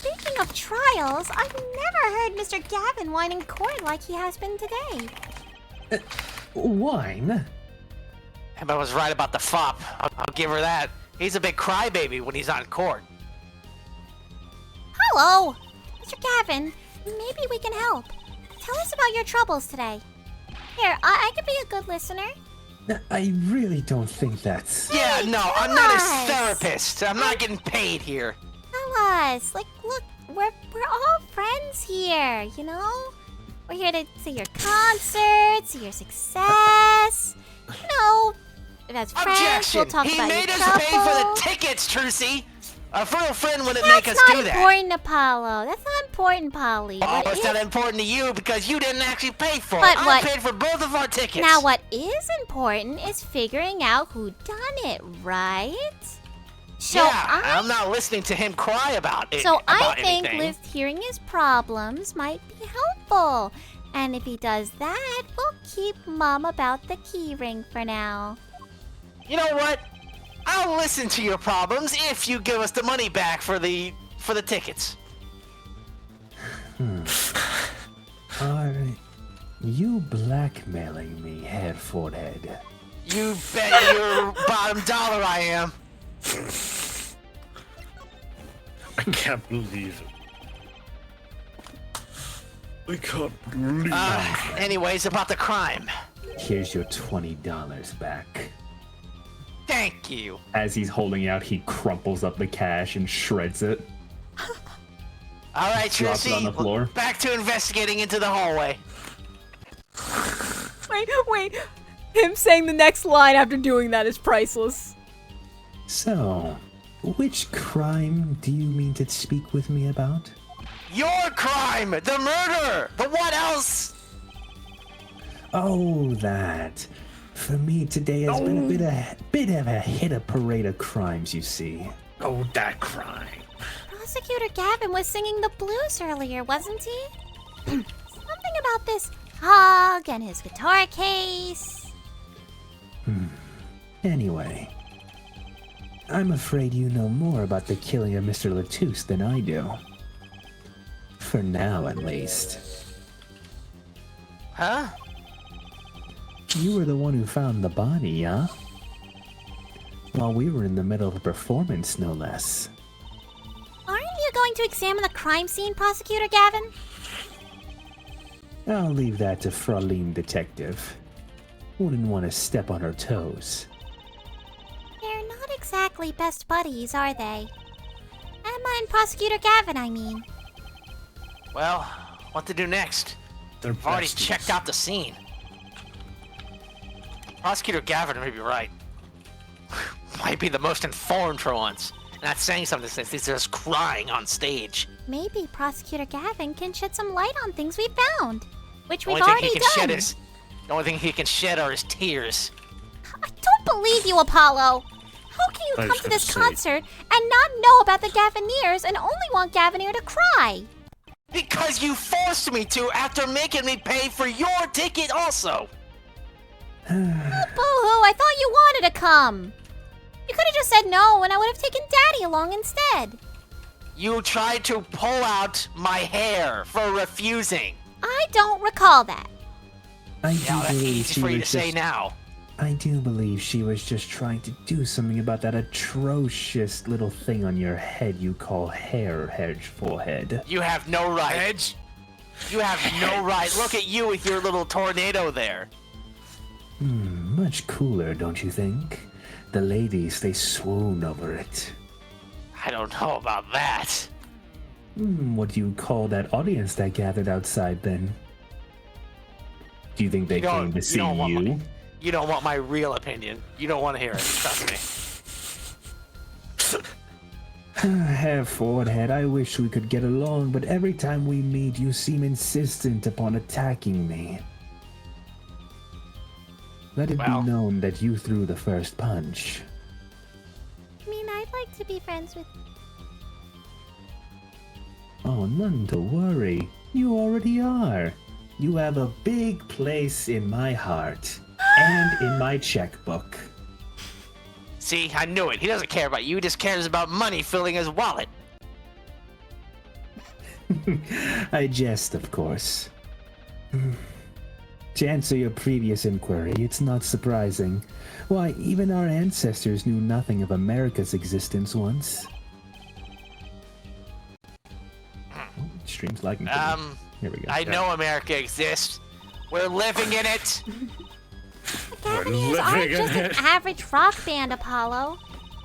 Speaking of trials, I've never heard Mr. Gavin whine in court like he has been today. Wine? Emma was right about the fop. I'll give her that. He's a big crybaby when he's not in court. Hello! Mr. Gavin, maybe we can help. Tell us about your troubles today. Here, I could be a good listener. I really don't think that's... Yeah, no, I'm not his therapist. I'm not getting paid here. Tell us. Like, look, we're all friends here, you know? We're here to see your concert, see your success. You know, as friends, Objection! we'll talk He about made your us pay for the trouble. tickets, Trucy! A real friend wouldn't make us That's do not that. important, Apollo. That's not important, Polly. Oh, What it's is- not important to you because you didn't actually pay for But it. what- I paid for both of our tickets. Now, what is important is figuring out who done it, right? So yeah, I'm not listening to him cry about it. So I about think anything. Liz hearing his problems might be helpful. And if he does that, we'll keep mum about the key ring for now. You know what? I'll listen to your problems if you give us the money back for the tickets. Are you blackmailing me, Herr Forehead? You bet your bottom dollar I am. I can't believe it. I can't believe it. Anyways, about the crime. Here's your $20 back. Thank you. As he's holding out, he crumples up the cash and shreds it. All right, Drops it on the Tracy. floor. Back to investigating into the hallway. Wait. Him saying the next line after doing that is priceless. So, which crime do you mean to speak with me about? Your crime! The murder! But what else? Oh, that. For me, today has been a bit of a hit-a-parade of crimes, you see. Oh, that crime. Prosecutor Gavin was singing the blues earlier, wasn't he? Something about this hog and his guitar case. Anyway, I'm afraid you know more about the killing of Mr. Latouche than I do. For now, at least. Huh? You were the one who found the body, huh? While we were in the middle of a performance, no less. Aren't you going to examine the crime scene, Prosecutor Gavin? I'll leave that to Fraulein Detective. Wouldn't want to step on her toes. They're not exactly best buddies, are they? Emma and Prosecutor Gavin, I mean. Well, what to do next? They're I've already besties. checked out the scene. Prosecutor Gavin may be right. Might be the most informed for once. Not saying something since he's just crying on stage. Maybe Prosecutor Gavin can shed some light on things we found, which The we've only thing already he can done. shed is the only thing he can shed are his tears. I don't believe you, Apollo. How can you I come was to gonna this say- concert and not know about the Gaviniers and only want Gavinier to cry? Because you forced me to after making me pay for your ticket also. Boo-hoo, I thought you wanted to come. You could have just said no and I would have taken Daddy along instead. You tried to pull out my hair for refusing. I don't recall that. I Yeah, do that's believe easy she for you to was say just. now. I do believe she was just trying to do something about that atrocious little thing on your head you call hair, Hedge Forehead. You have no right. Edge? You have no right. Look at you with your little tornado there. Much cooler, don't you think? The ladies, they swoon over it. I don't know about that. What do you call that audience that gathered outside then? Do you think they You don't- came to you see don't want you? You don't want my real opinion. You don't want to hear it. Trust me. Herr Forehead, I wish we could get along, but every time we meet, you seem insistent upon attacking me. Let it Well. be known that you threw the first punch. I mean, I'd like to be friends with... Oh, none to worry. You already are. You have a big place in my heart and in my checkbook. See, I knew it. He doesn't care about you. He just cares about money filling his wallet. I jest, of course. To answer your previous inquiry, it's not surprising. Why, even our ancestors knew nothing of America's existence once. Oh, stream's lagging. for me. Here we go. I know America exists. We're living in it. The Gaviniers aren't just an average rock band, Apollo.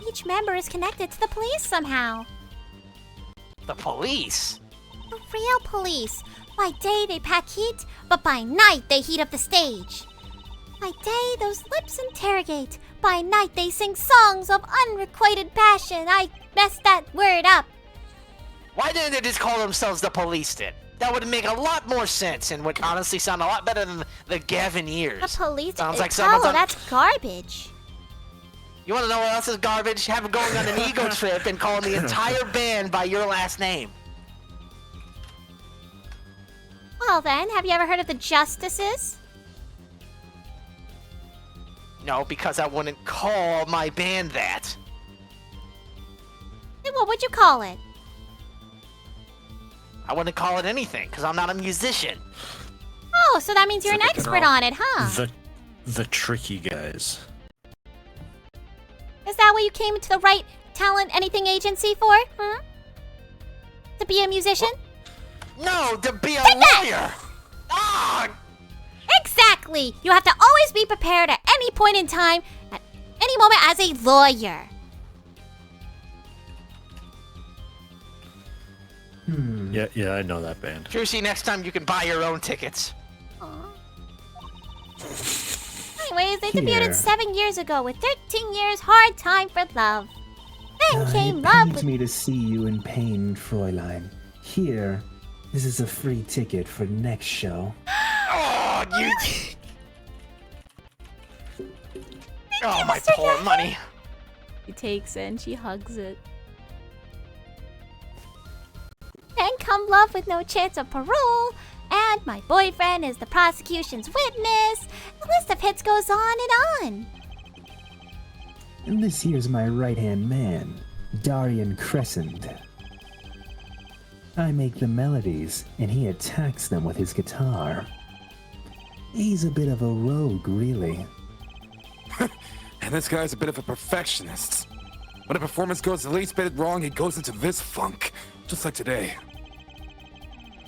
Each member is connected to the police somehow. The police. The real police. By day they pack heat, but by night they heat up the stage. By day those lips interrogate. By night they sing songs of unrequited passion. I messed that word up. Why didn't they just call themselves the police then? That would make a lot more sense and would honestly sound a lot better than the Gaviniers. The police. Sounds like Apollo, someone's on... that's garbage. You want to know what else is garbage? Having going on an ego trip and calling the entire band by your last name. Well then, have you ever heard of the Justices? No, because I wouldn't call my band that. Then what would you call it? I wouldn't call it anything, because I'm not a musician. Oh, so that means you're an expert on it, huh? The tricky guys. Is that what you came to the right talent anything agency for? Hmm? To be a musician? No, to be a lawyer! Ah! Exactly! You have to always be prepared at any point in time, at any moment as a lawyer. Yeah, I know that band. Juicy, next time you can buy your own tickets. Anyways, they Here. debuted 7 years ago with 13 years hard time for love. Then came It love pains with... me to see you in pain, Fräulein. Here, this is a free ticket for next show. Oh, you... Oh, my Mr. poor Yankee. money. She takes it and she hugs it. Then come love with no chance of parole. And my boyfriend is the prosecution's witness. The list of hits goes on and on. And this here's my right-hand man, Darian Crescent. I make the melodies, and he attacks them with his guitar. He's a bit of a rogue, really. And this guy's a bit of a perfectionist. When a performance goes the least bit wrong, he goes into this funk. Just like today.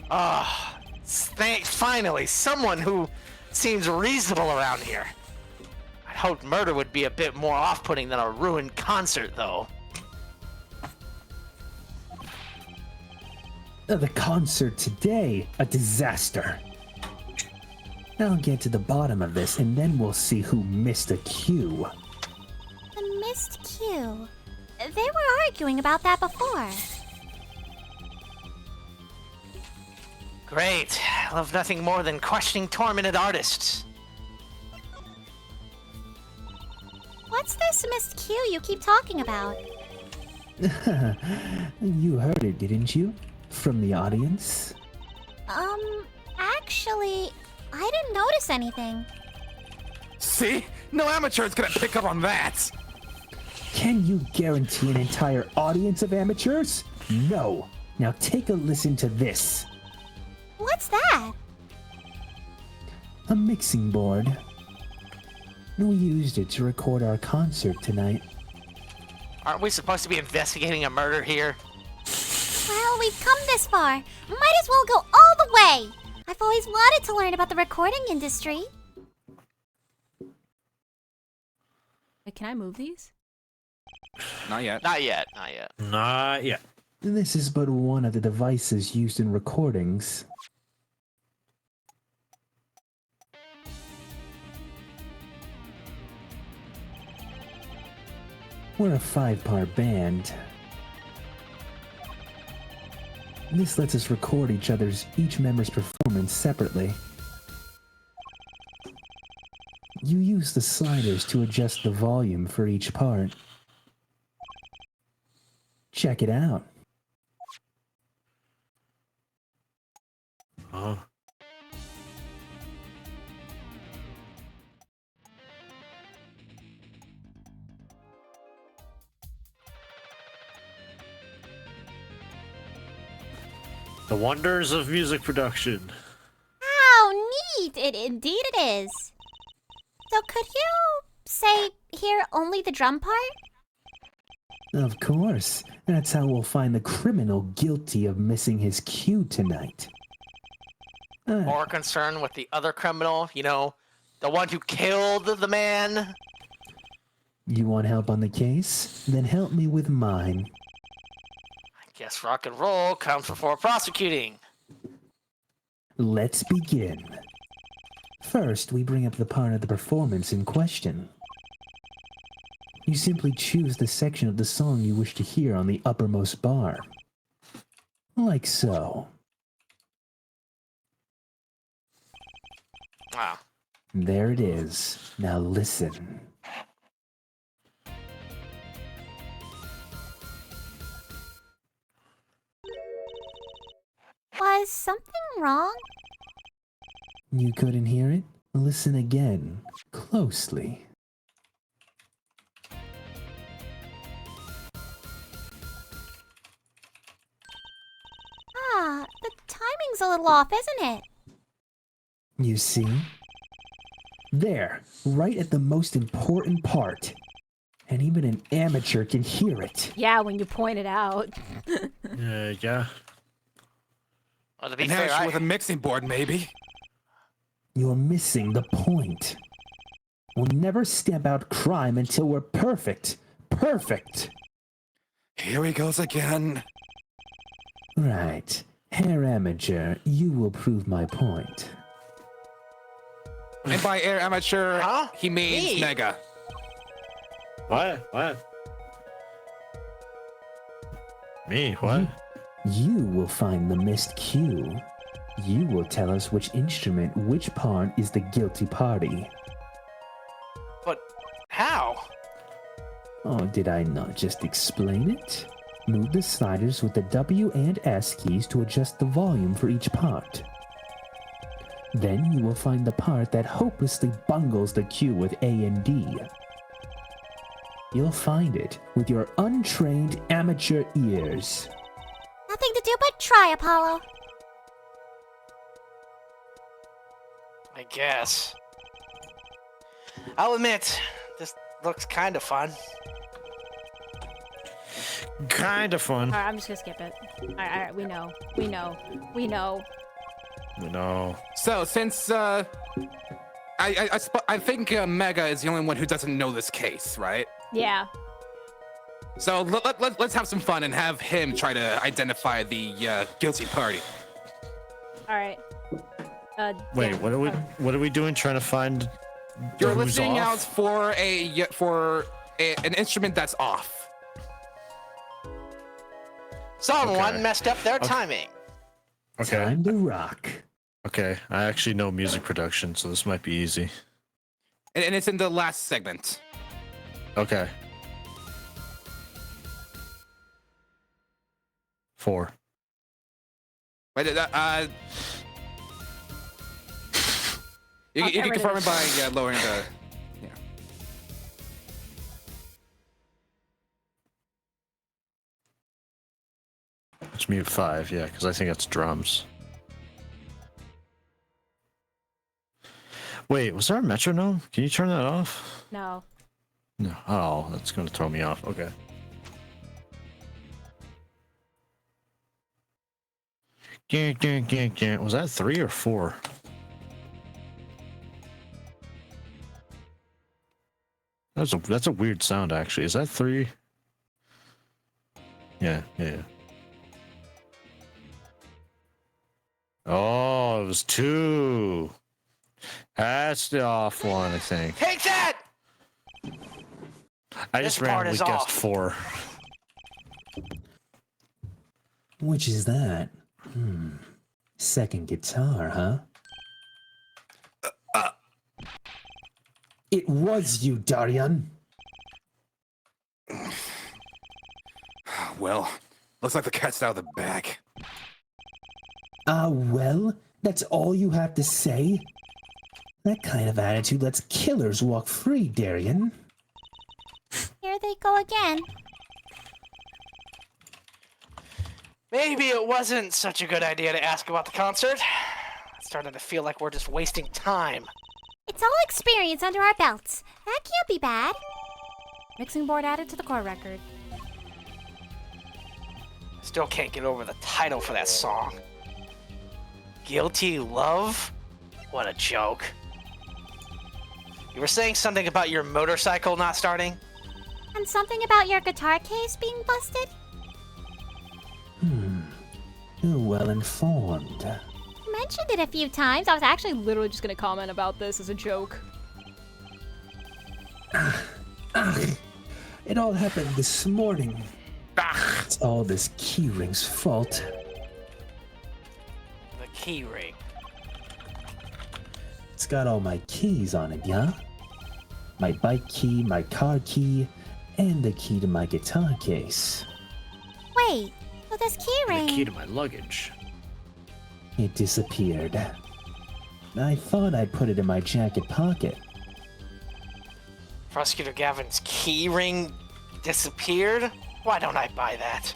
Ah, finally, someone who seems reasonable around here. I hoped murder would be a bit more off-putting than a ruined concert, though. The concert today, a disaster. I'll get to the bottom of this, and then we'll see who missed a cue. The missed cue. They were arguing about that before. Great. I love nothing more than questioning tormented artists. What's this missed cue you keep talking about? You heard it, didn't you? From the audience? Actually, I didn't notice anything. See? No amateur's gonna pick up on that. Can you guarantee an entire audience of amateurs? No. Now take a listen to this. What's that? A mixing board. We used it to record our concert tonight. Aren't we supposed to be investigating a murder here? Well, we've come this far. Might as well go all the way. I've always wanted to learn about the recording industry. Wait, can I move these? Not yet. Not yet, not yet. Not yet. This is but one of the devices used in recordings. We're a 5-part band. This lets us record each member's performance separately. You use the sliders to adjust the volume for each part. Check it out. Huh? The wonders of music production. How neat! Indeed it is. So could you say hear only the drum part? Of course. That's how we'll find the criminal guilty of missing his cue tonight. More concerned with the other criminal, you know, the one who killed the man. You want help on the case? Then help me with mine. I guess rock and roll comes before prosecuting. Let's begin. First, we bring up the part of the performance in question. You simply choose the section of the song you wish to hear on the uppermost bar. Like so. Wow. There it is. Now listen. Was something wrong? You couldn't hear it? Listen again, closely. Ah, the timing's a little off, isn't it? You see? There, right at the most important part. And even an amateur can hear it. Yeah, when you point it out. Yeah. Well, to be An fair, issue with a mixing board, maybe. You're missing the point. We'll never stamp out crime until we're perfect. Perfect! Here he goes again. Right. Herr Amateur, you will prove my point. And by air amateur, Huh? he means Me? Mega. What? Me? What? You will find the missed cue. You will tell us which instrument, which part is the guilty party. But how? Oh, did I not just explain it? Move the sliders with the W and S keys to adjust the volume for each part. Then you will find the part that hopelessly bungles the cue with A and D. You'll find it with your untrained amateur ears. Nothing to do but try, Apollo. I guess. I'll admit, this looks kind of fun. Kind of fun. Alright, I'm just gonna skip it. Alright, we know. No. So, since, I think Mega is the only one who doesn't know this case, right? Yeah. So, let's have some fun and have him try to identify the guilty party. Alright. Wait, yeah. what are we doing? Trying to find? You're who's listening out off? for an instrument that's off. Someone Okay. messed up their timing. Okay. Time to rock. Okay. I actually know music production, so this might be easy. And it's in the last segment. Okay. 4. But, you I'll you get can rid of confirm this. it by lowering the. Yeah. Let's mute 5, yeah, because I think it's drums. Wait, was there a metronome? Can you turn that off? No. No. Oh, that's gonna throw me off. Okay. Was that 3 or 4? That's a weird sound actually. Is that 3? Yeah. Oh, it was 2. That's the off one, I think. Take that! I This just part randomly is guessed off. 4. Which is that? Second guitar, huh? It was you, Darian. Well, looks like the cat's out of the bag. Well, that's all you have to say? That kind of attitude lets killers walk free, Darian. Here they go again. Maybe it wasn't such a good idea to ask about the concert. It's starting to feel like we're just wasting time. It's all experience under our belts. That can't be bad. Mixing board added to the core record. Still can't get over the title for that song. Guilty Love? What a joke. You were saying something about your motorcycle not starting? And something about your guitar case being busted? You're well informed. You mentioned it a few times. I was actually literally just gonna comment about this as a joke. It all happened this morning. It's all this keyring's fault. The key ring. It's got all my keys on it, yeah? My bike key, my car key, and the key to my guitar case. Wait, so this key The ring. key to my luggage. It disappeared. I thought I'd put it in my jacket pocket. Prosecutor Gavin's key ring disappeared? Why don't I buy that?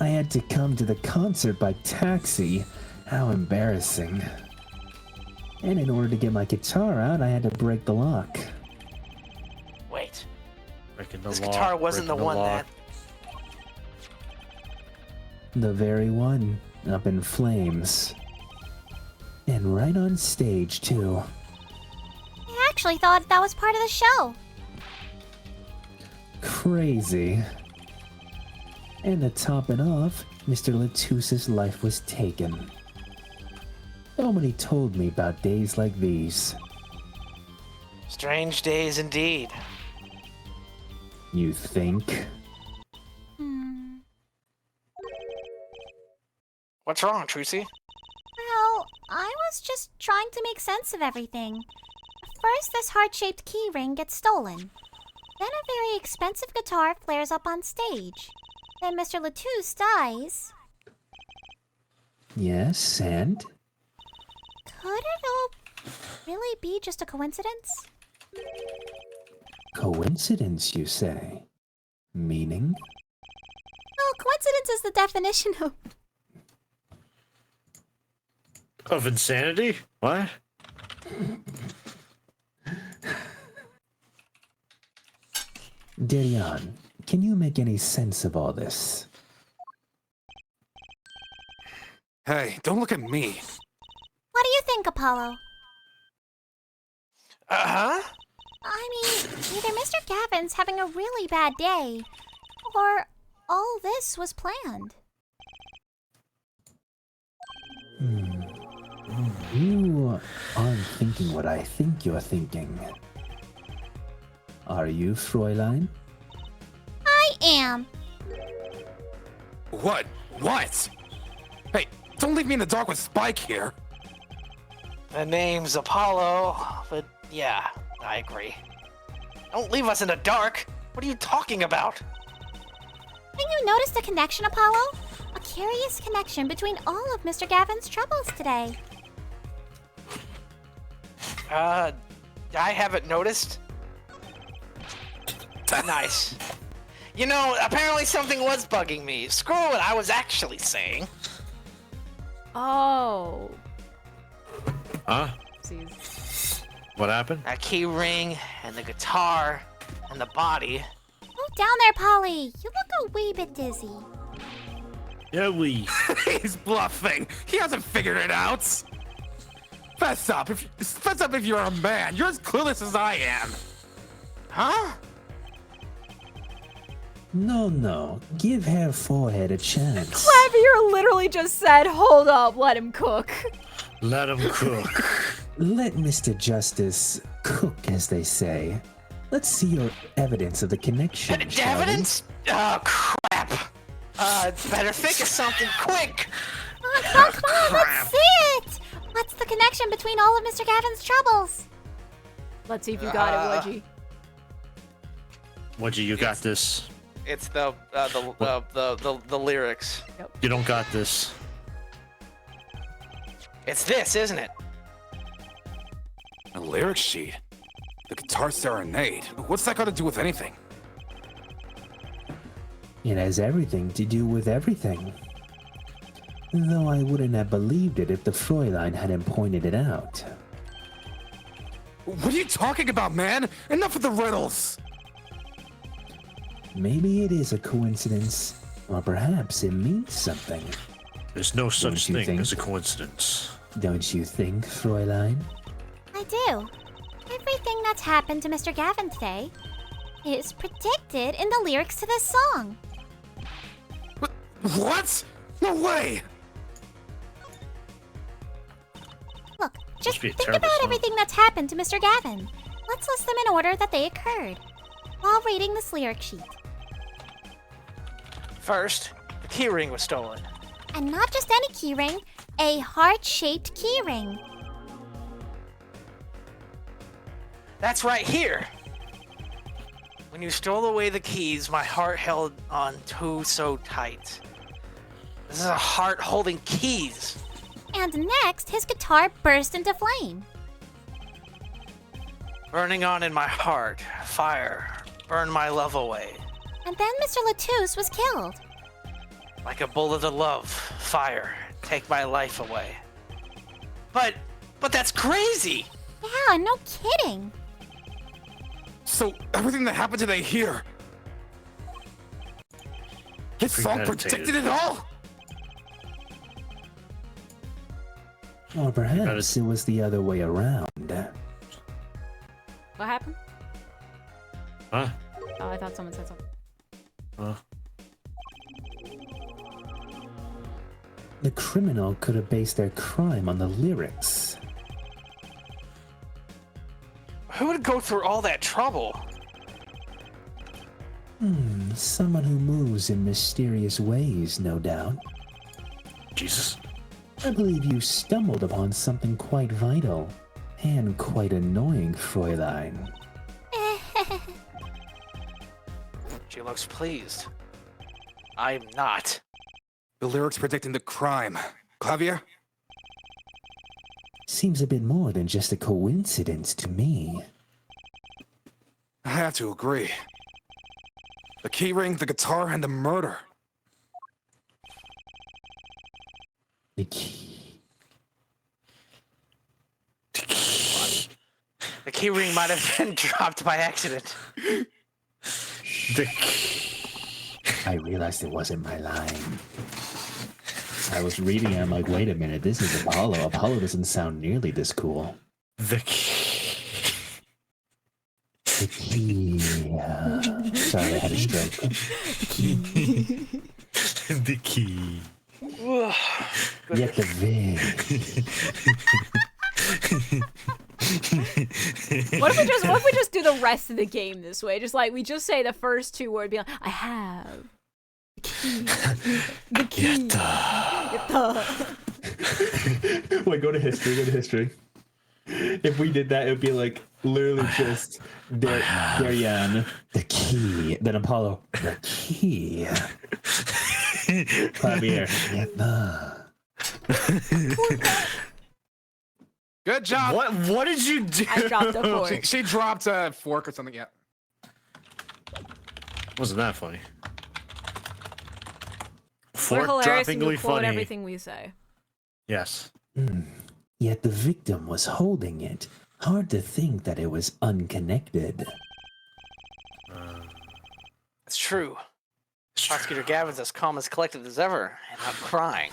I had to come to the concert by taxi. How embarrassing. And in order to get my guitar out, I had to break the lock. Wait, Breaking the this lock, guitar wasn't the breaking one lock. The very one, up in flames. And right on stage, too. I actually thought that was part of the show. Crazy. And to top it off, Mr. Latus's life was taken. Nobody told me about days like these. Strange days indeed. You think? What's wrong, Trucy? Well, I was just trying to make sense of everything. First, this heart-shaped key ring gets stolen. Then a very expensive guitar flares up on stage. Then Mr. Latus dies. Yes, and? Could it all really be just a coincidence? Coincidence, you say? Meaning? Well, coincidence is the definition of... Of insanity? What? Darian, can you make any sense of all this? Hey, don't look at me. What do you think, Apollo? Uh-huh. I mean, either Mr. Gavin's having a really bad day, or all this was planned. You aren't thinking what I think you're thinking. Are you, Fräulein? I am. What? What? Hey, don't leave me in the dark with Spike here. The name's Apollo, but yeah, I agree. Don't leave us in the dark. What are you talking about? Haven't you noticed a connection, Apollo? A curious connection between all of Mr. Gavin's troubles today. I haven't noticed. Nice. You know, apparently something was bugging me. Screw what I was actually saying. Oh. Huh? Jeez. What happened? That key ring, and the guitar, and the body. Oh, down there, Polly. You look a wee bit dizzy. Yeah, we. He's bluffing. He hasn't figured it out. Fess up if you're a man. You're as clueless as I am. Huh? No. Give Herr Forehead a chance. Clavier literally just said, hold up, let him cook. Let him cook. Let Mr. Justice cook, as they say. Let's see your evidence of the connection, shall we? Evidence? Oh, crap. Better think of something quick. Oh, come on, let's see it. What's the connection between all of Mr. Gavin's troubles? Let's see if you got it, Wedgie. Wedgie, you got this. It's the lyrics. You don't got this. It's this, isn't it? A lyric sheet? The guitar serenade? What's that got to do with anything? It has everything to do with everything. Though I wouldn't have believed it if the Fräulein hadn't pointed it out. What are you talking about, man? Enough of the riddles! Maybe it is a coincidence, or perhaps it means something. There's no such Don't you thing think? as a coincidence. Don't you think, Fräulein? I do. Everything that's happened to Mr. Gavin today is predicted in the lyrics to this song. What? No way! Look, just be a think terrible about song. everything that's happened to Mr. Gavin. Let's list them in order that they occurred, while reading this lyric sheet. First, the keyring was stolen. And not just any keyring, a heart-shaped keyring. That's right here. When you stole away the keys, my heart held on so tight. This is a heart holding keys. And next, his guitar burst into flame. Burning on in my heart. Fire. Burn my love away. And then Mr. Latouche was killed. Like a bullet of love. Fire. Take my life away. But that's crazy. Yeah, no kidding. So everything that happened today here, his song predicted it all? Or perhaps it was the other way around. What happened? Huh? Oh, I thought someone said something. Huh? The criminal could have based their crime on the lyrics. Who would go through all that trouble? Someone who moves in mysterious ways, no doubt. Jesus. I believe you stumbled upon something quite vital and quite annoying, Fräulein. She looks pleased. I'm not. The lyrics predicting the crime. Clavier? Seems a bit more than just a coincidence to me. I have to agree. The keyring, the guitar, and the murder. The key. The key ring might have been dropped by accident. The key. I realized it wasn't my line. I was reading it, I'm like, wait a minute, this is Apollo. Apollo doesn't sound nearly this cool. The key. The key. Sorry, I had a stroke. The key. Yet the vid. What if we just do the rest of the game this way? Just like we just say the first two words, be like, I have the key. The key. Wait, go to history. Go to history. If we did that, it would be like literally just Darian. The key. Then Apollo. The key. Clavier. Yet the. Good job. What did you do? I dropped a fork. She dropped a fork or something. Yeah. Wasn't that funny? We're Fork hilarious and you droppingly quote funny. everything we say. Yes. Yet the victim was holding it. Hard to think that it was unconnected. It's true. Prosecutor Gavin's as calm as collected as ever, and not crying.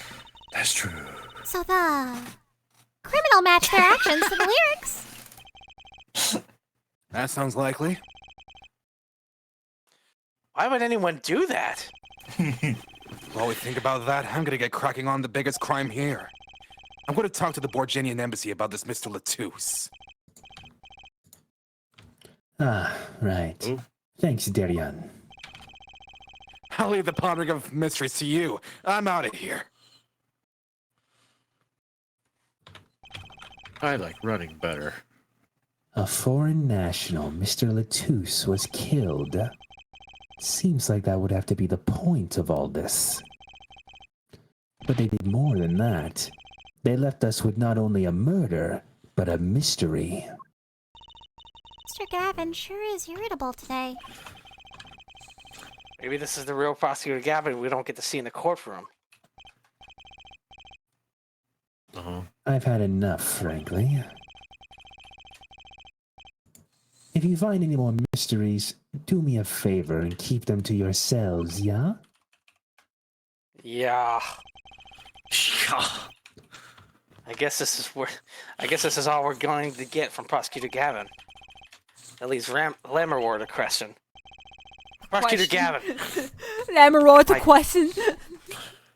That's true. So the criminal matched their actions to the lyrics. That sounds likely. Why would anyone do that? While we think about that, I'm gonna get cracking on the biggest crime here. I'm gonna talk to the Borgenian embassy about this Mr. Latouche. Ah, right. Ooh. Thanks, Darian. I'll leave the pondering of mysteries to you. I'm out of here. I like running better. A foreign national, Mr. Latouche, was killed. Seems like that would have to be the point of all this. But they did more than that. They left us with not only a murder, but a mystery. Mr. Gavin sure is irritable today. Maybe this is the real Prosecutor Gavin we don't get to see in the courtroom. Uh-huh. I've had enough, frankly. If you find any more mysteries, do me a favor and keep them to yourselves, yeah? Yeah. I guess this is all we're going to get from Prosecutor Gavin. At least Lammerward a question. Prosecutor Gavin. Lammerward a question.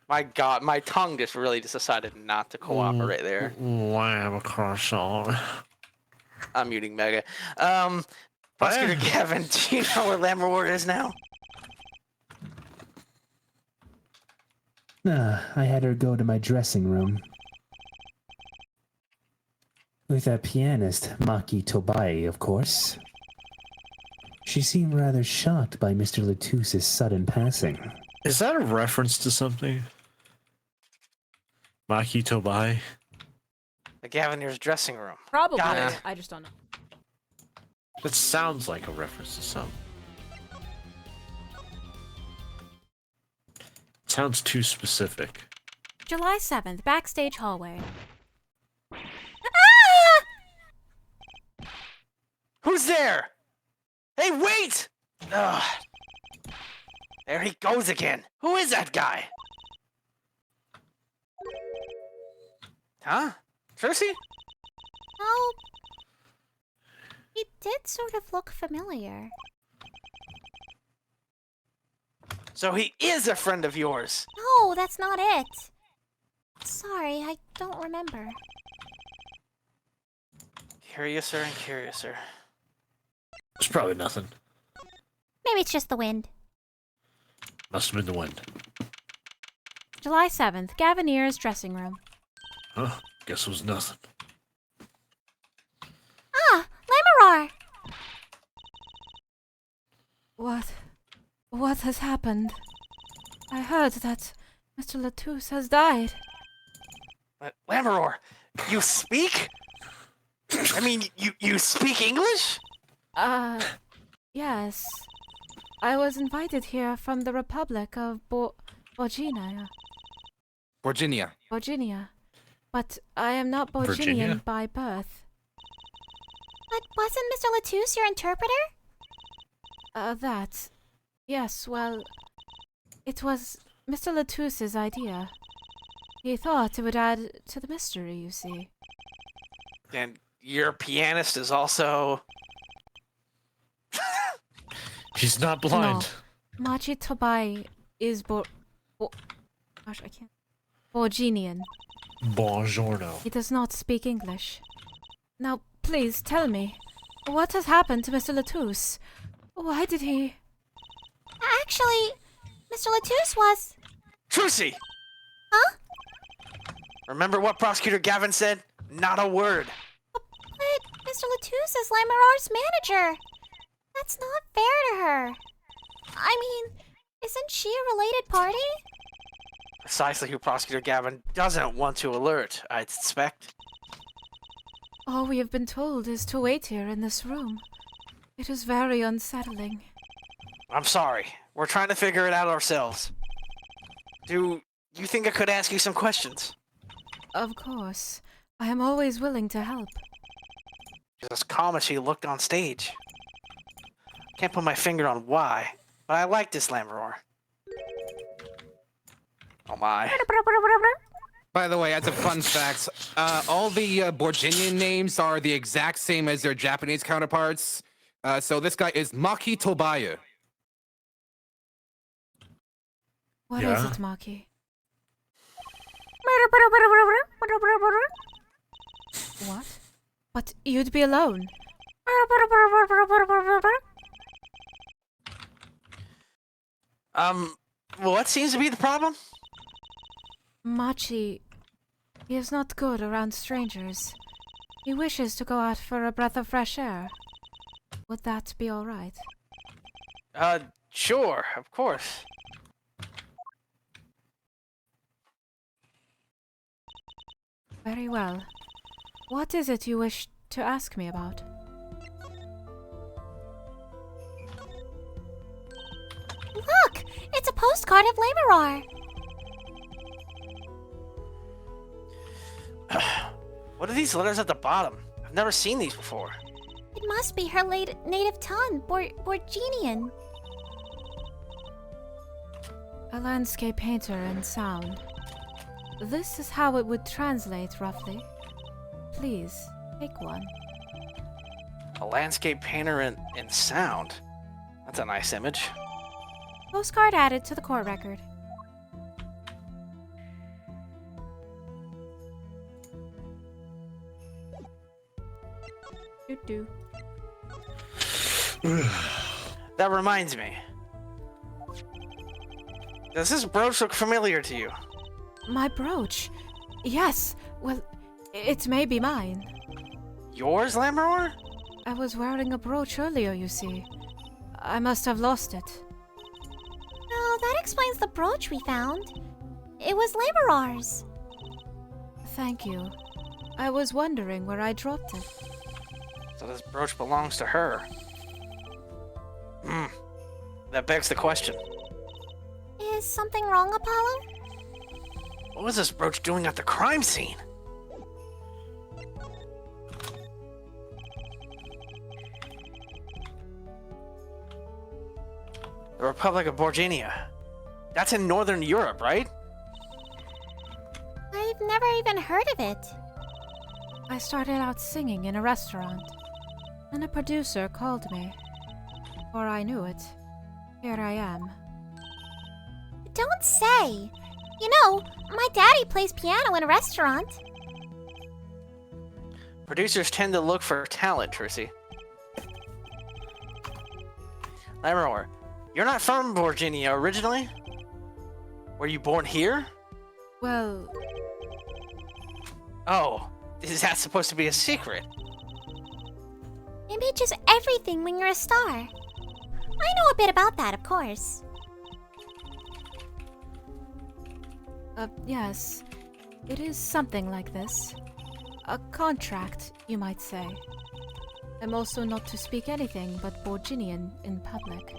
My God, my tongue just decided not to cooperate there. Lamb croissant. I'm muting Mega. Prosecutor Gavin, do you know where Lammerward is now? I had her go to my dressing room. With that pianist, Maki Tobai, of course. She seemed rather shocked by Mr. Latouche's sudden passing. Is that a reference to something? Maki Tobai. The Gavanir's dressing room. Probably. Got it. I just don't know. That sounds like a reference to some. Sounds too specific. July 7th, backstage hallway. Who's there? Hey, wait! Ugh. There he goes again. Who is that guy? Huh? Tracy? Oh, he did sort of look familiar. So he is a friend of yours. No, that's not it. Sorry, I don't remember. Curiouser and curiouser. It's probably nothing. Maybe it's just the wind. Must have been the wind. July 7th, Gavanir's dressing room. Huh? Guess it was nothing. Ah, Lamarar! What has happened? I heard that Mr. Latouche has died. Lammeror, you speak? I mean, you speak English? Yes. I was invited here from the Republic of Virginia. Virginia. But I am not Borginian Virginia? by birth. But wasn't Mr. Latouche your interpreter? Yes, well, it was Mr. Latouche's idea. He thought it would add to the mystery, you see. And your pianist is also... He's not blind. No. Machi Tobai is Gosh, I can't. Borginian. Buongiorno. He does not speak English. Now, please tell me, what has happened to Mr. Latouche? Why did he... Actually, Mr. Latouche was... Trucy! Huh? Remember what Prosecutor Gavin said? Not a word. But Mr. Latouche is Lamarar's manager. That's not fair to her. I mean, isn't she a related party? Precisely who Prosecutor Gavin doesn't want to alert, I'd suspect. All we have been told is to wait here in this room. It is very unsettling. I'm sorry. We're trying to figure it out ourselves. Do you think I could ask you some questions? Of course. I am always willing to help. She's as calm as she looked on stage. Can't put my finger on why, but I like this Lammeror. Oh my. By the way, as a fun fact, all the Borginian names are the exact same as their Japanese counterparts. So this guy is Maki Tobayu. What is Yeah? it, Maki? What? But you'd be alone. What seems to be the problem? Machi, he is not good around strangers. He wishes to go out for a breath of fresh air. Would that be all right? Sure, of course. Very well. What is it you wish to ask me about? Look! It's a postcard of Lamarar. What are these letters at the bottom? I've never seen these before. It must be her native tongue, Borginian. A landscape painter and sound. This is how it would translate, roughly. Please, take one. A landscape painter in sound. That's a nice image. Postcard added to the court record. Doo-doo. That reminds me. Does this brooch look familiar to you? My brooch? Yes, well, it may be mine. Yours, Lammeror? I was wearing a brooch earlier, you see. I must have lost it. Oh, that explains the brooch we found. It was Lamarar's. thank you. I was wondering where I dropped it. So this brooch belongs to her. Hmm. That begs the question. Is something wrong, Apollo? What was this brooch doing at the crime scene? The Republic of Borginia. That's in Northern Europe, right? I've never even heard of it. I started out singing in a restaurant, and a producer called me. Before I knew it, here I am. Don't say. You know, my daddy plays piano in a restaurant. Producers tend to look for talent, Trissy. Lammermoor, you're not from Borginia originally? Were you born here? Well, Oh, is that supposed to be a secret? Image is everything when you're a star. I know a bit about that, of course. yes. It is something like this. A contract, you might say. I'm also not to speak anything but Borginian in public.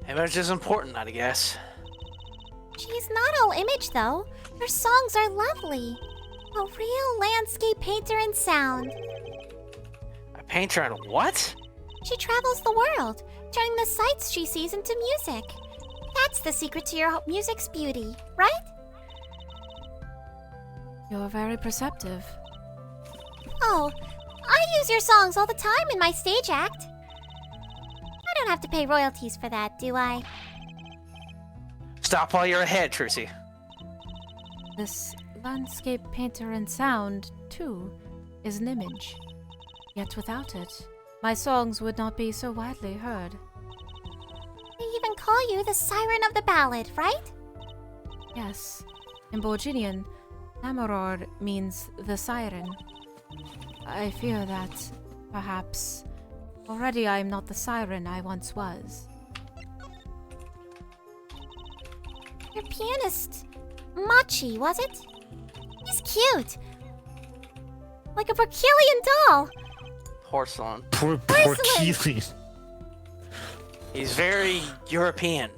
Image is important, I guess. She's not all image, though. Her songs are lovely. A real landscape painter in sound. A painter and what? She travels the world, turning the sights she sees into music. That's the secret to your music's beauty, right? You're very perceptive. Oh, I use your songs all the time in my stage act. I don't have to pay royalties for that, do I? Stop while you're ahead, Trissy. This landscape painter in sound, too, is an image. Yet without it, my songs would not be so widely heard. They even call you the Siren of the Ballad, right? Yes, in Borginian, Namoror means the siren. I fear that, perhaps, already I am not the siren I once was. Your pianist, Machi, was it? He's cute. Like a Herculean doll. Porcelain. Poor Porcelain. Keely. He's very European.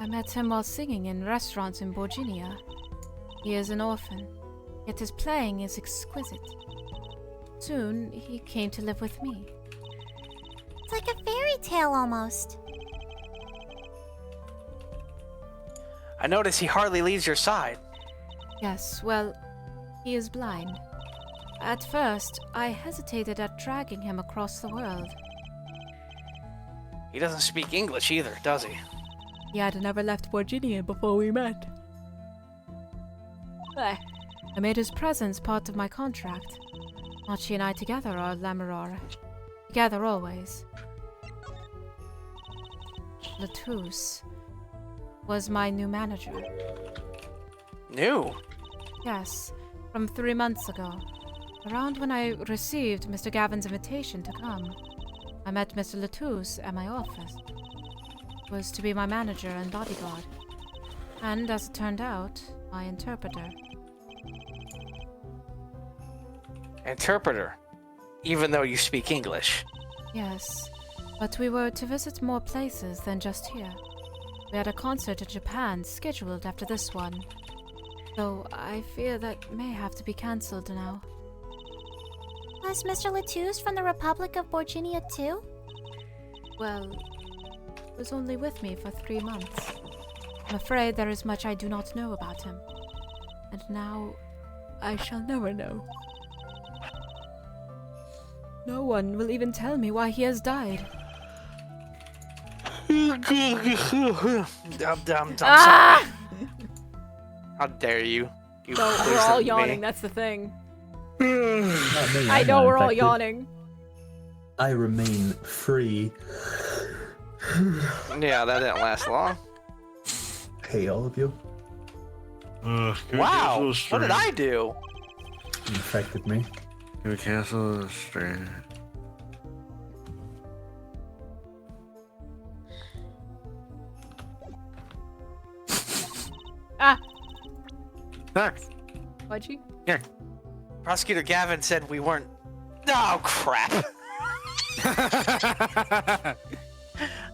I met him while singing in restaurants in Borginia. He is an orphan, yet his playing is exquisite. Soon, he came to live with me. It's like a fairy tale almost. I notice he hardly leaves your side. Yes, well, he is blind. At first, I hesitated at dragging him across the world. He doesn't speak English either, does he? He had never left Borginia before we met. I made his presence part of my contract. Machi and I together are Lammeror. Together always. Latus was my new manager. New? Yes, from 3 months ago. Around when I received Mr. Gavin's invitation to come, I met Mr. Latus at my office. He was to be my manager and bodyguard. And as it turned out, my interpreter. Interpreter. Even though you speak English. Yes, but we were to visit more places than just here. We had a concert in Japan scheduled after this one, though I fear that may have to be cancelled now. Was Mr. Latus from the Republic of Borginia too? Well, he was only with me for 3 months. I'm afraid there is much I do not know about him. And now, I shall never know. No one will even tell me why he has died. Ah! How dare you? You No, we're poisoned all me. yawning, that's the thing. Not me, I I'm know not we're all infected. yawning. I remain free. Yeah, that didn't last long. Hey, all of you. Wow, what did I do? You infected me. Can we cancel the stream? Ah! Pudgy? Prosecutor Gavin said we weren't. Oh, crap.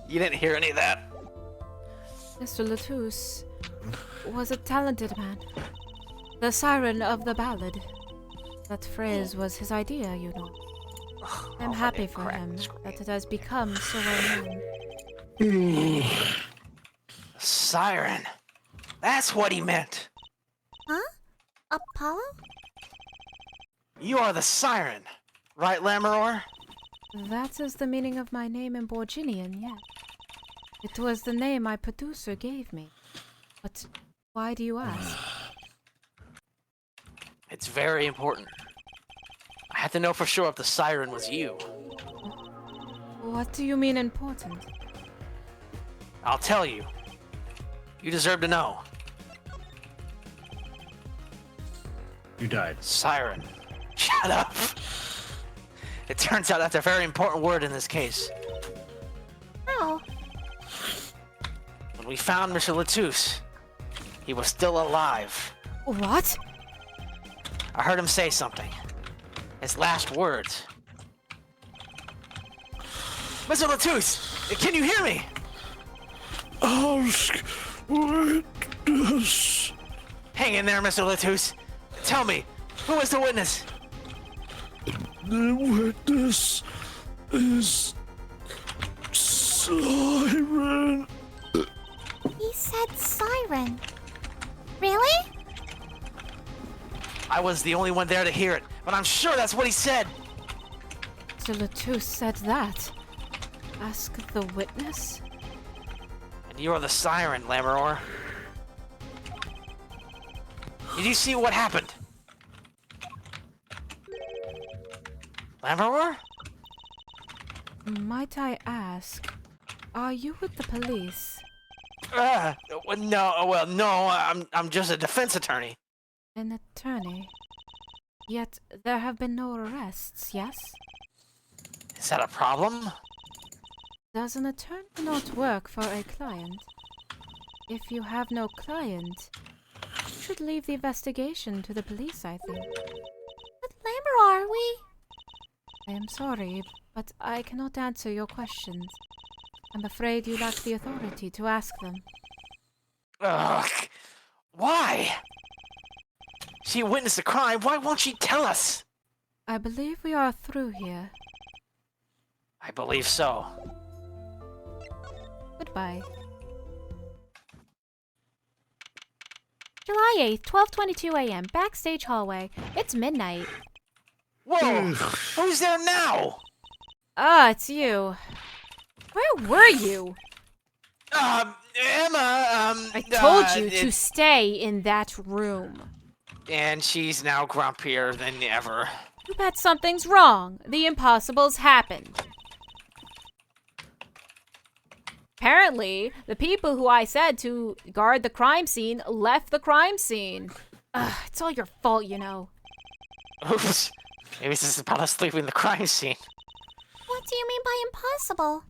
You didn't hear any of that. Mr. Latouche was a talented man. The siren of the ballad. That phrase was his idea, you know. I'm happy for him that it has become so well known. Siren. That's what he meant. Huh? Apollo? You are the siren, right, Lammeror? That is the meaning of my name in Borginian, yes. It was the name my producer gave me. But why do you ask? It's very important. I had to know for sure if the siren was you. What do you mean important? I'll tell you. You deserve to know. You died. Siren. Shut up. It turns out that's a very important word in this case. How? When we found Mr. Latouche, he was still alive. What? I heard him say something. His last words. Mr. Latouche, can you hear me? Ask witness. Hang in there, Mr. Latouche. Tell me, who is the witness? The witness is Siren. He said siren. Really? I was the only one there to hear it, but I'm sure that's what he said. Mr. Latouche said that. Ask the witness? And you are the siren, Lammeror. Did you see what happened? Lammeror? Might I ask, are you with the police? No, I'm just a defense attorney. An attorney? Yet there have been no arrests, yes? Is that a problem? Does an attorney not work for a client? If you have no client, you should leave the investigation to the police, I think. But Lammeror, we... I am sorry, but I cannot answer your questions. I'm afraid you lack the authority to ask them. Ugh. Why? She witnessed the crime. Why won't she tell us? I believe we are through here. I believe so. Goodbye. July 8th, 12:22 a.m. Backstage hallway. It's midnight. Whoa! Who's there now? Ah, it's you. Where were you? Emma, I told you to stay in that room. And she's now grumpier than ever. You bet something's wrong. The impossible's happened. Apparently, the people who I said to guard the crime scene left the crime scene. Ugh, it's all your fault, you know. Oops. Maybe this is about us leaving the crime scene. What do you mean by impossible?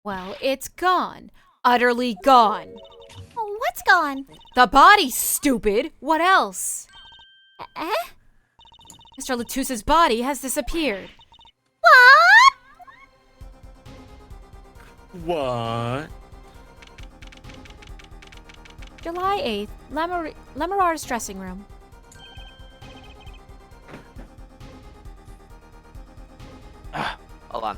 Well, it's gone. Utterly gone. Oh, what's gone? The body, stupid! What else? Eh? Mr. Latouche's body has disappeared. What? What? July 8th, Lammerar's dressing room. Hold on.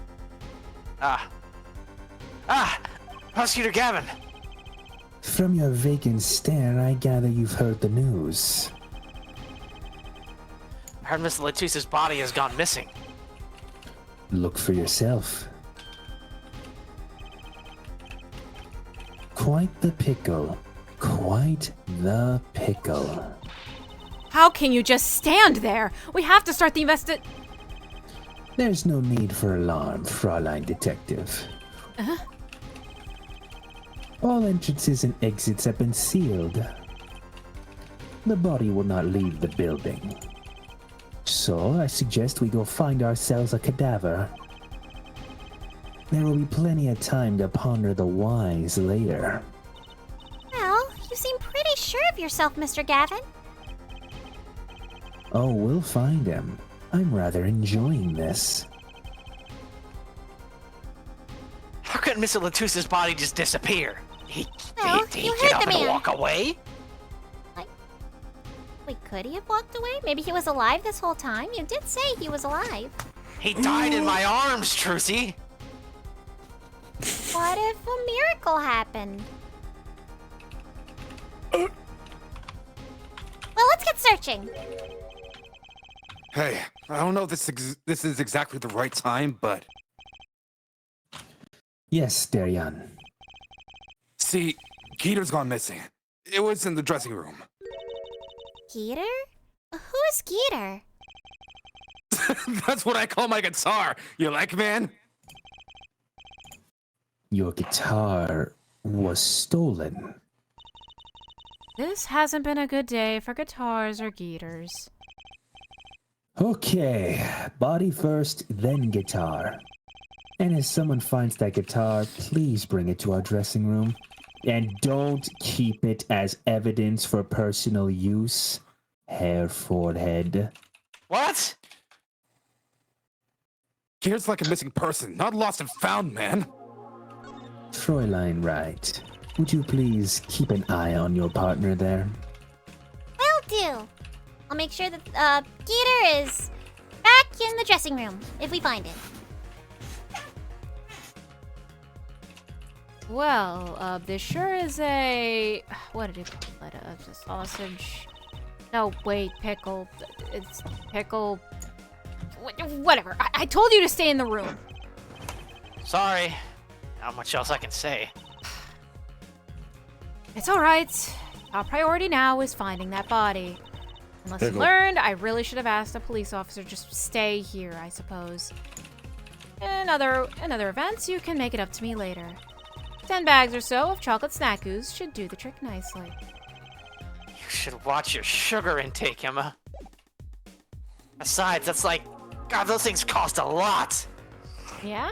Prosecutor Gavin. From your vacant stare, I gather you've heard the news. I heard Mr. Latouche's body has gone missing. Look for yourself. Quite the pickle. Quite the pickle. How can you just stand there? We have to start the There's no need for alarm, Fraulein Detective. All entrances and exits have been sealed. The body will not leave the building. So I suggest we go find ourselves a cadaver. There will be plenty of time to ponder the whys later. Well, you seem pretty sure of yourself, Mr. Gavin. Oh, we'll find him. I'm rather enjoying this. How could Mr. Latussa's body just disappear? He Well, he you get heard up the and man. walk away? Wait, could he have walked away? Maybe he was alive this whole time? You did say he was alive. He died in my arms, Trucy. What if a miracle happened? Well, let's get searching. Hey, I don't know if this is exactly the right time, but Yes, Darian. see, Keter's gone missing. It was in the dressing room. Geeter? Who's Geeter? That's what I call my guitar. You like, man? Your guitar was stolen. This hasn't been a good day for guitars or geeters. Okay, body first, then guitar. And if someone finds that guitar, please bring it to our dressing room. And don't keep it as evidence for personal use. Hereford head. What? Keter's like a missing person, not lost and found, man. Fräulein Wright, would you please keep an eye on your partner there? Will do. I'll make sure that Geeter is back in the dressing room if we find it. Well, this sure is a... What did it call it? A sausage... No, wait, pickle. It's pickle... Whatever. I told you to stay in the room. Sorry. Not much else I can say. It's alright. Our priority now is finding that body. Unless you Pickle. learned, I really should have asked a police officer just to stay here, I suppose. In other events, you can make it up to me later. 10 bags or so of chocolate snack ooze should do the trick nicely. You should watch your sugar intake, Emma. Besides, that's like... God, those things cost a lot. Yeah.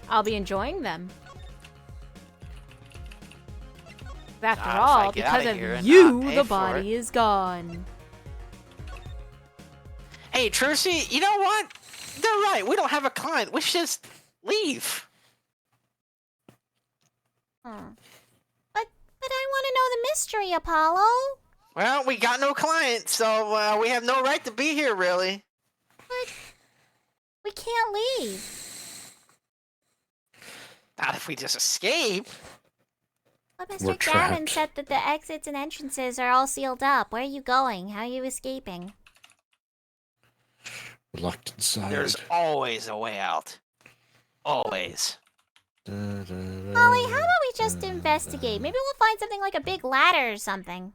I'll be enjoying them. After Not if I all, get because outta of here and you, not pay the for body is gone. Hey, Trucy, you know what? They're right. We don't have a client. We should just leave. But I want to know the mystery, Apollo. Well, we got no client, so we have no right to be here, really. But we can't leave. Not if we just escape. But We're Mr. Gavin trapped. said that the exits and entrances are all sealed up. Where are you going? How are you escaping? Locked inside. There's always a way out. Always. Molly, how about we just investigate? Maybe we'll find something like a big ladder or something.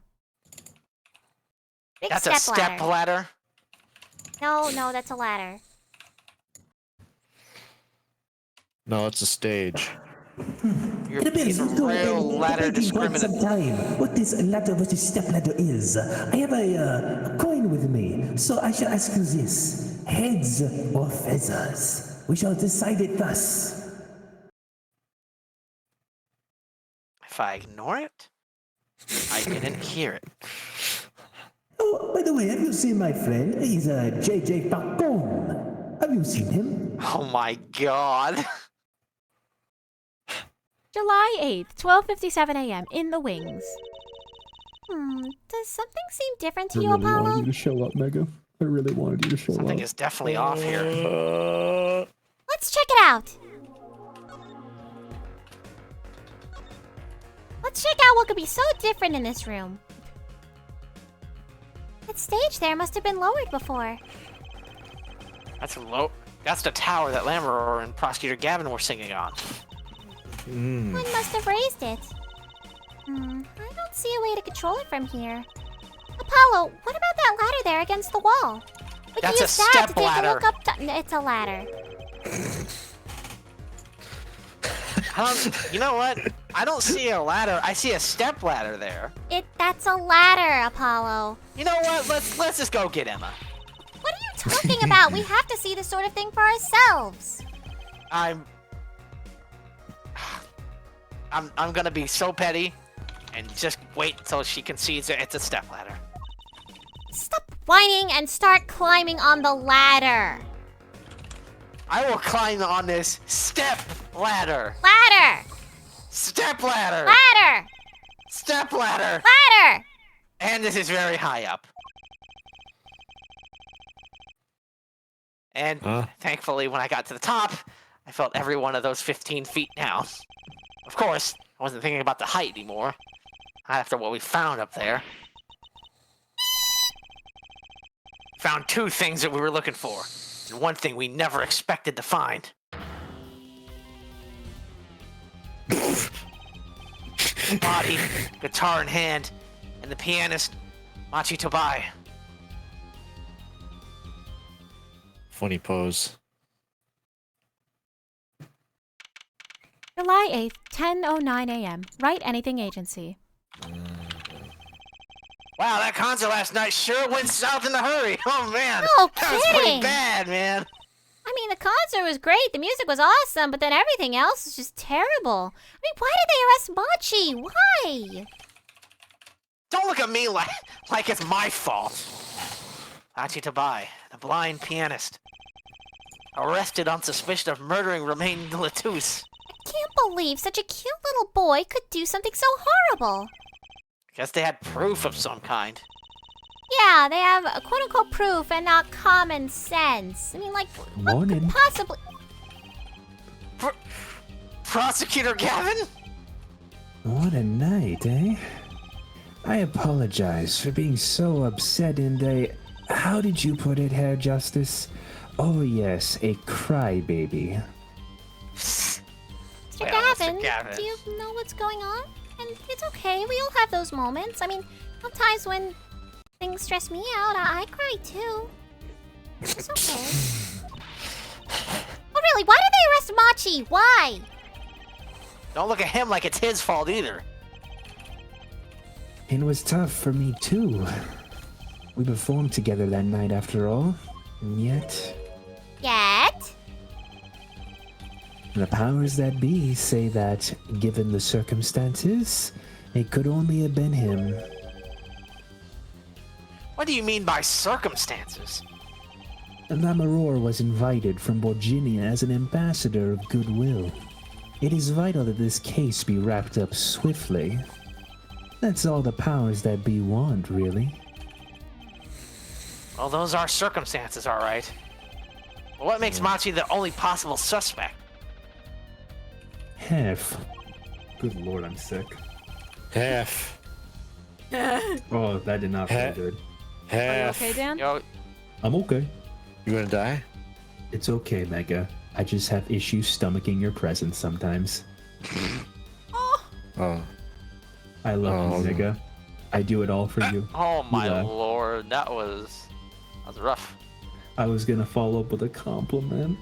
Big That's a step ladder. No, that's a ladder. No, it's a stage. You're It appears being as though real ladder debating quite some discriminant. time what this ladder versus step ladder is. I have a coin with me, so I shall ask you this: heads or feathers? We shall decide it thus. If I ignore it, I didn't hear it. Oh, by the way, have you seen my friend? He's J.J. Falcone. Have you seen him? Oh my god. July 8th, 12:57 a.m. in the wings. Does something seem different to I you, really wanted Apollo? you to show up, Mega. I really wanted you to show Something up. is definitely off here. Let's check it out. Let's check out what could be so different in this room. That stage there must have been lowered before. That's low. That's the tower that Lammeror and Prosecutor Gavin were singing on. One must have raised it. I don't see a way to control it from here. Apollo, what about that ladder there against the wall? We can That's a use that step to take ladder. a look up. It's a ladder. You know what? I don't see a ladder. I see a step ladder there. That's a ladder, Apollo. You know what? Let's just go get Emma. What are you talking about? We have to see this sort of thing for ourselves. I'm gonna be so petty and just wait until she concedes that it's a step ladder. stop whining and start climbing on the ladder. I will climb on this step ladder. Ladder! Step ladder. Ladder! Step ladder. Ladder! And this is very high up. And thankfully, when I got to the top, I felt every one of those 15 feet down. Of course, I wasn't thinking about the height anymore. After what we found up there. Found 2 things that we were looking for. And 1 thing we never expected to find. Body, guitar in hand, and the pianist, Machi Tobai. Funny pose. July 8th, 10:09 a.m. Write Anything Agency. Wow, that concert last night sure went south in a hurry. Oh man, No that was pretty kidding. bad, man. I mean, the concert was great, the music was awesome, but then everything else was just terrible. I mean, why did they arrest Machi? Why? Don't look at me like it's my fault. Machi Tobai, the blind pianist, arrested on suspicion of murdering Romain Latouche. I can't believe such a cute little boy could do something so horrible. Guess they had proof of some kind. Yeah, they have quote-unquote proof and not common sense. I mean, like, what Morning. could possibly... Prosecutor Gavin? What a night, eh? I apologize for being so upset and how did you put it, Herr Justice? Oh yes, a crybaby. Mr. Well, Gavin, Mr. Gavin. do you know what's going on? And it's okay, we all have those moments. I mean, sometimes when things stress me out, I cry too. It's okay. Oh really, why did they arrest Machi? Why? Don't look at him like it's his fault either. It was tough for me too. We performed together that night after all, and yet Yet? the powers that be say that, given the circumstances, it could only have been him. What do you mean by circumstances? Lamaror was invited from Borginia as an ambassador of goodwill. It is vital that this case be wrapped up swiftly. That's all the powers that be want, really. Well, those are circumstances, all right. But what makes Machi the only possible suspect? Half. Good lord, I'm sick. Half. Oh, that did not feel good. Are you Half. okay, Dan? Yo, I'm okay. You gonna die? It's okay, Mega. I just have issues stomaching your presence sometimes. Oh. I love Oh. you, Mega. I do it all for you. oh my Yeah. lord, that was rough. I was gonna follow up with a compliment.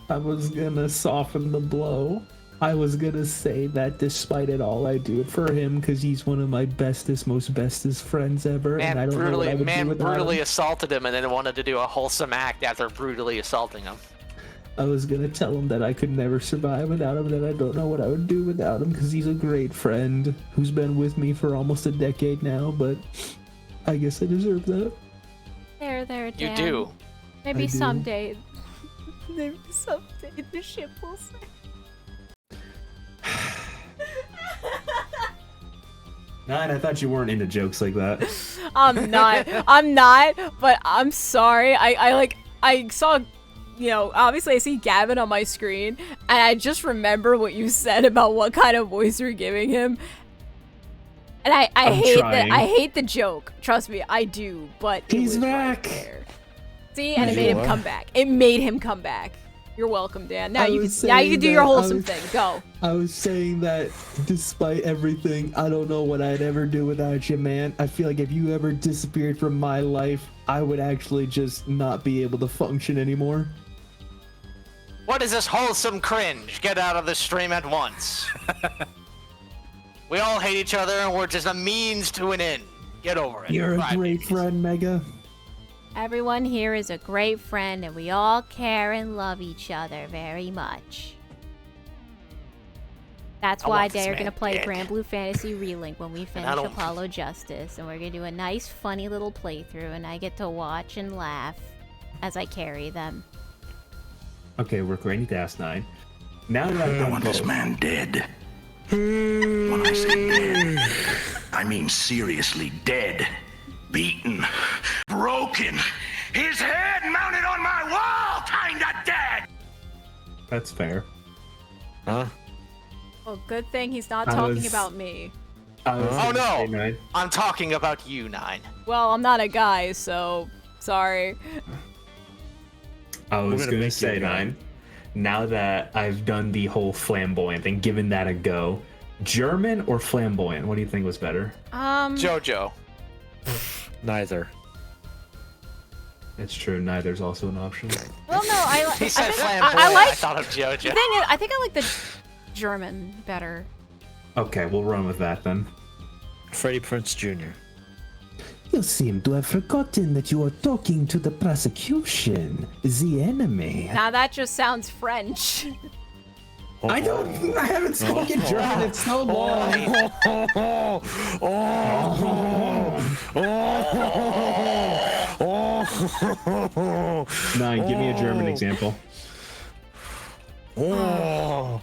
I was gonna soften the blow. I was gonna say that despite it all, I do it for him because he's one of my bestest, most bestest friends ever, and I Man don't know what I would do without brutally him. assaulted him and then wanted to do a wholesome act after brutally assaulting him. I was gonna tell him that I could never survive without him, that I don't know what I would do without him because he's a great friend who's been with me for almost a decade now, but I guess I deserve that. There, You Dan. do. Maybe I do. someday. Maybe someday the ship will sink. Nine, I thought you weren't into jokes like that. I'm not, but I'm sorry. I saw, obviously I see Gavin on my screen, and I just remember what you said about what kind of voice you're giving him. And I trying. hate the joke. Trust me, I do, but it He's was right back. there. See, and it You made him are? come back. It made him come back. You're welcome, Dan. Now I you was can saying do your that- wholesome thing. Go. I was saying that despite everything, I don't know what I'd ever do without you, man. I feel like if you ever disappeared from my life, I would actually just not be able to function anymore. What is this wholesome cringe? Get out of the stream at once. We all hate each other and we're just a means to an end. Get over it. You're a Crybabies. great friend, Mega. Everyone here is a great friend, and we all care and love each other very much. That's I why want this they're man gonna play dead. Grand Blue Fantasy Relink when we I finish don't- Apollo Justice, and we're gonna do a nice, funny little playthrough, and I get to watch and laugh as I carry them. Okay, we're ready to ask 9. Now that I've done both, man dead. When I say dead, I mean seriously dead. Beaten. Broken. His head mounted on my wall, kinda dead. that's fair. Huh? Well, good thing he's not I talking was- about me. I was Oh gonna say no! 9. I'm talking about you, 9. Well, I'm not a guy, so sorry. I was gonna gonna make you say a guy. 9. Now that I've done the whole flamboyant thing, given that a go, German or flamboyant? What do you think was better? Jojo. Neither. It's true. Neither's also an option. Well, no, I He said think flamboyant. I like. I thought of The Jojo. thing is, I think I like the German better. Okay, we'll run with that then. Freddie Prinze Jr. You seem to have forgotten that you are talking to the prosecution, the enemy. Now that just sounds French. I haven't spoken German in so long. 9, give me a German example. Oh.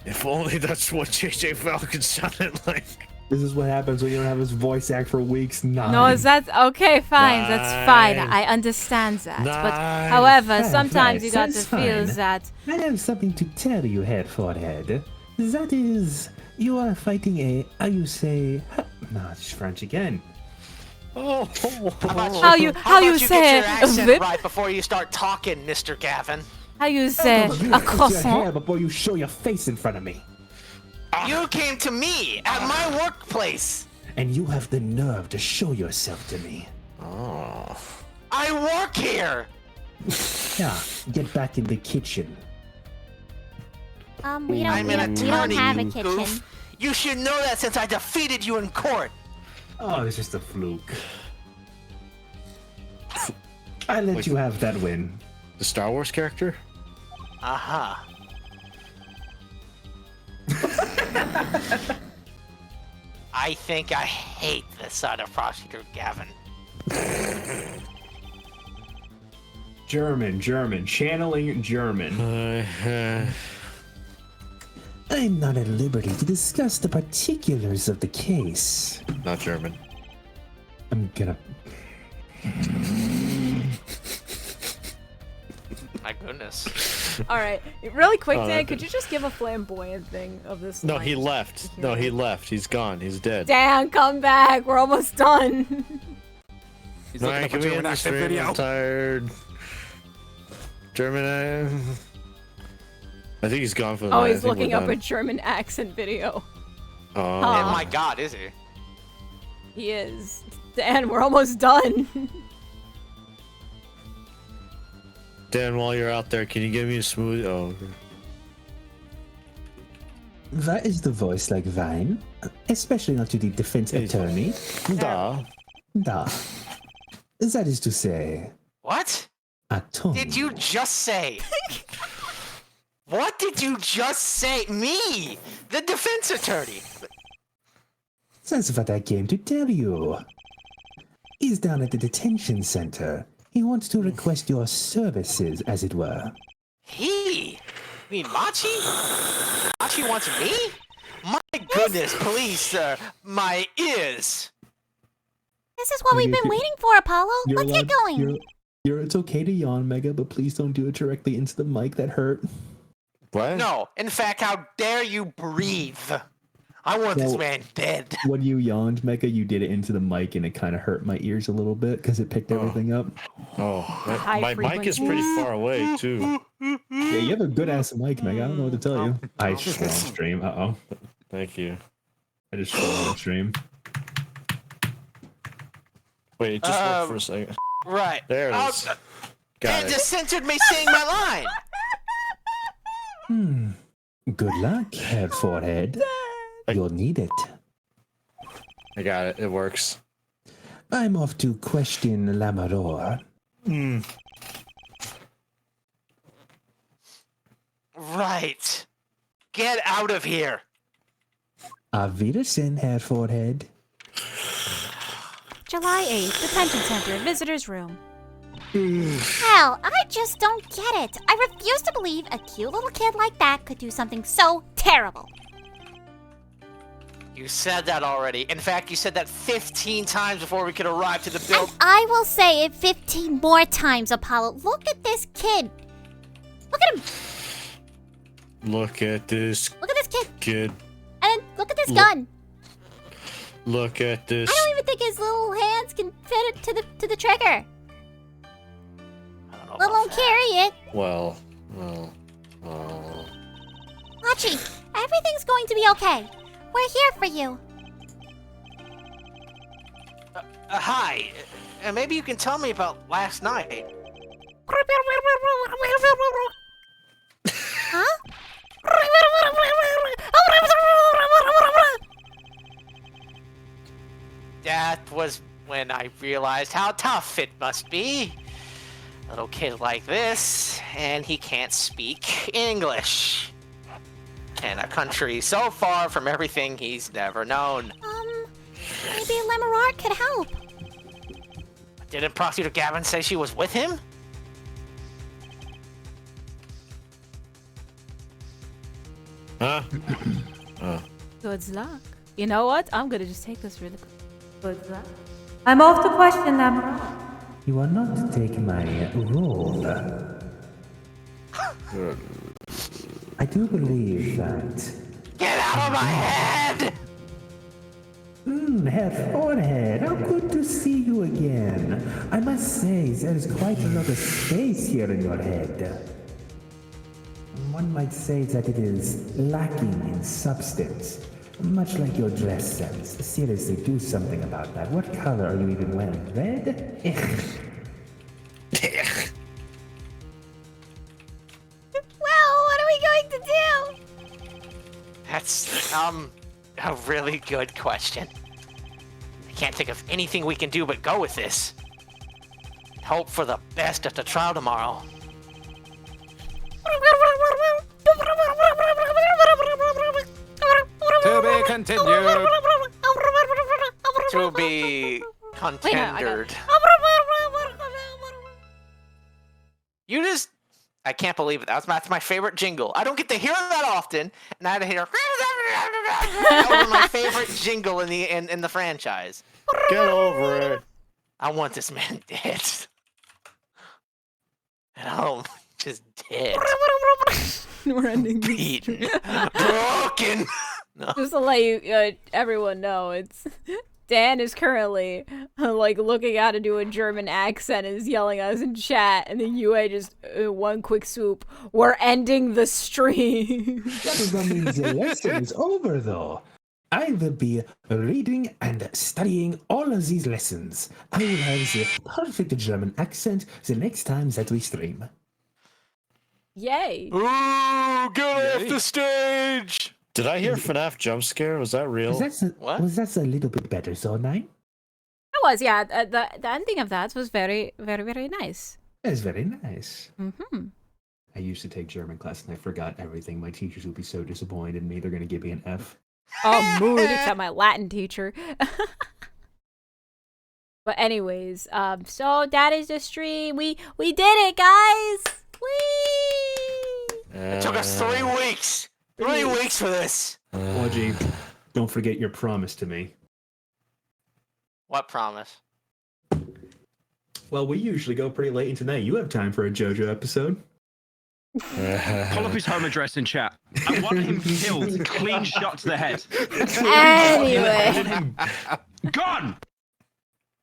If only that's what JJ Falcon sounded like. This is what happens when you don't have his voice act for weeks. 9. No, is that okay? Fine, that's fine. Nine. I understand that. But Nine. however, Fine, sometimes fine, you got to that's feel fine. that. I have something to tell you, Head Forehead. That is, you are fighting a, how you say, No, it's French again. Oh. How you How about say get your accent whip? right before you start talking, Mr. Gavin? How you say you a fix your hair croissant? before you show your face in front of me. You came to me at my workplace. And you have the nerve to show yourself to me. I work here. Yeah, get back in the kitchen. We I'm don't, an we don't attorney, have a you kitchen. goof. You should know that since I defeated you in court. Oh, it's just a fluke. I let you have that win. The Star Wars character? Aha. I think I hate the son of Prosecutor Gavin. German, channeling German. I'm not at liberty to discuss the particulars of the case. Not German. I'm gonna. My goodness. All right, really quick, Oh, Dan. that- Could you just give a flamboyant thing of this? No, line? he left. No, he left. He's gone. He's dead. Dan, come back. We're almost done. He's looking Ryan, up a can we German end this accent stream? video. I'm tired. German. I think he's gone for the Oh, night. I he's think looking we're up a done. German accent video. Oh. Aw. And my God, is he? He is. Dan, we're almost done. Dan, while you're out there, can you give me a smooth? Oh. That is the voice like Vine, especially not to the defense attorney. Da. Da. That is to say, What attorney. did you just say? What did you just say? Me, the defense attorney. That's what I came to tell you. He's down at the detention center. He wants to request your services, as it were. He? You mean Machi? Machi wants me? My goodness, please, sir. My ears. This is what we've been waiting for, Apollo. You're Let's get allowed- going. it's okay to yawn, Mega, but please don't do it directly into the mic. That hurt. What? No, in fact, how dare you breathe? I want this Well- man dead. When you yawned, Mega, you did it into the mic, and it kind of hurt my ears a little bit because it picked everything up. Oh, High my mic is pretty frequency. far away too. Yeah, you have a good ass mic, Mega. I don't know what to tell you. I scroll stream. Uh oh. Thank you. I just scrolled on stream. Wait, it just worked for a second. Right. There it Oh, is. Got it it. just censored me saying my line. Good luck, Head Forehead. You'll need it. I got it. It works. I'm off to question Lamaror. Right. get out of here. Auf Wiedersehen, Herr Forehead. July 8th, Detention Center, Visitor's Room. Hell, I just don't get it. I refuse to believe a cute little kid like that could do something so terrible. You said that already. In fact, you said that 15 times before we could arrive to the building. And I will say it 15 more times, Apollo. Look at this kid. Look at him. Look at this Look at this kid. kid. And then look at this gun. Look at this. I don't even think his little hands can fit it to the trigger. I don't know Let about alone that. carry it. Well. Hachi, everything's going to be okay. We're here for you. Hi. Maybe you can tell me about last night. Huh? That was when I realized how tough it must be. A little kid like this, and he can't speak English. In a country so far from everything he's never known. Maybe Lemarard could help. Didn't Prosecutor Gavin say she was with him? Huh? Good luck. You know what? I'm gonna just take this really quick. Good luck. I'm off to question them. You will not take my role. I do believe that. Get out of my head! Herr Forehead, how good to see you again. I must say, there is quite a lot of space here in your head. One might say that it is lacking in substance, much like your dress sense. Seriously, do something about that. What color are you even wearing? Red? Well, what are we going to do? That's, a really good question. I can't think of anything we can do but go with this. Hope for the best at the trial tomorrow. To be continued. To be contendered. You just... I can't believe it. That's my favorite jingle. I don't get to hear that often, and I had to hear... That was my favorite jingle in the franchise. Get over it. I want this man dead. No, just dead. We're ending this. Beaten. Broken. No. Just to let you, everyone know, it's Dan is currently like looking out to do a German accent and is yelling at us in chat, and then UA just one quick swoop. We're ending the stream. That means the lesson is over, though. I will be reading and studying all of these lessons. I will have the perfect German accent the next time that we stream. Yay! Ooh, get off the stage! Did I hear FNAF jump scare? Was that real? What? Was that a little bit better, so 9? It was, yeah. The ending of that was very, very, very nice. That's very nice. Mm-hmm. I used to take German class and I forgot everything. My teachers would be so disappointed in me. They're going to give me an F. Oh, mood, except my Latin teacher. But anyways, so that is the stream. We did it, guys! Whee! It took us 3 weeks. 3 weeks for this. Lozzu, don't forget your promise to me. What promise? Well, we usually go pretty late into night. You have time for a JoJo episode. Pull up his home address in chat. I want him killed, clean shot to the head. Anyway. Gone!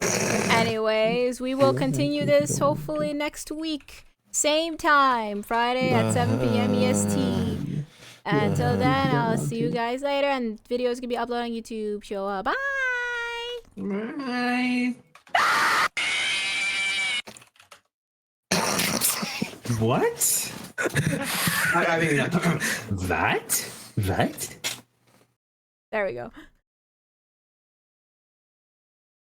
Anyways, we will continue this hopefully next week. Same time, Friday at 7 p.m. EST. Until then, I'll see you guys later, and videos can be uploaded on YouTube. Show up. Bye! Bye. What? I mean, that? There we go.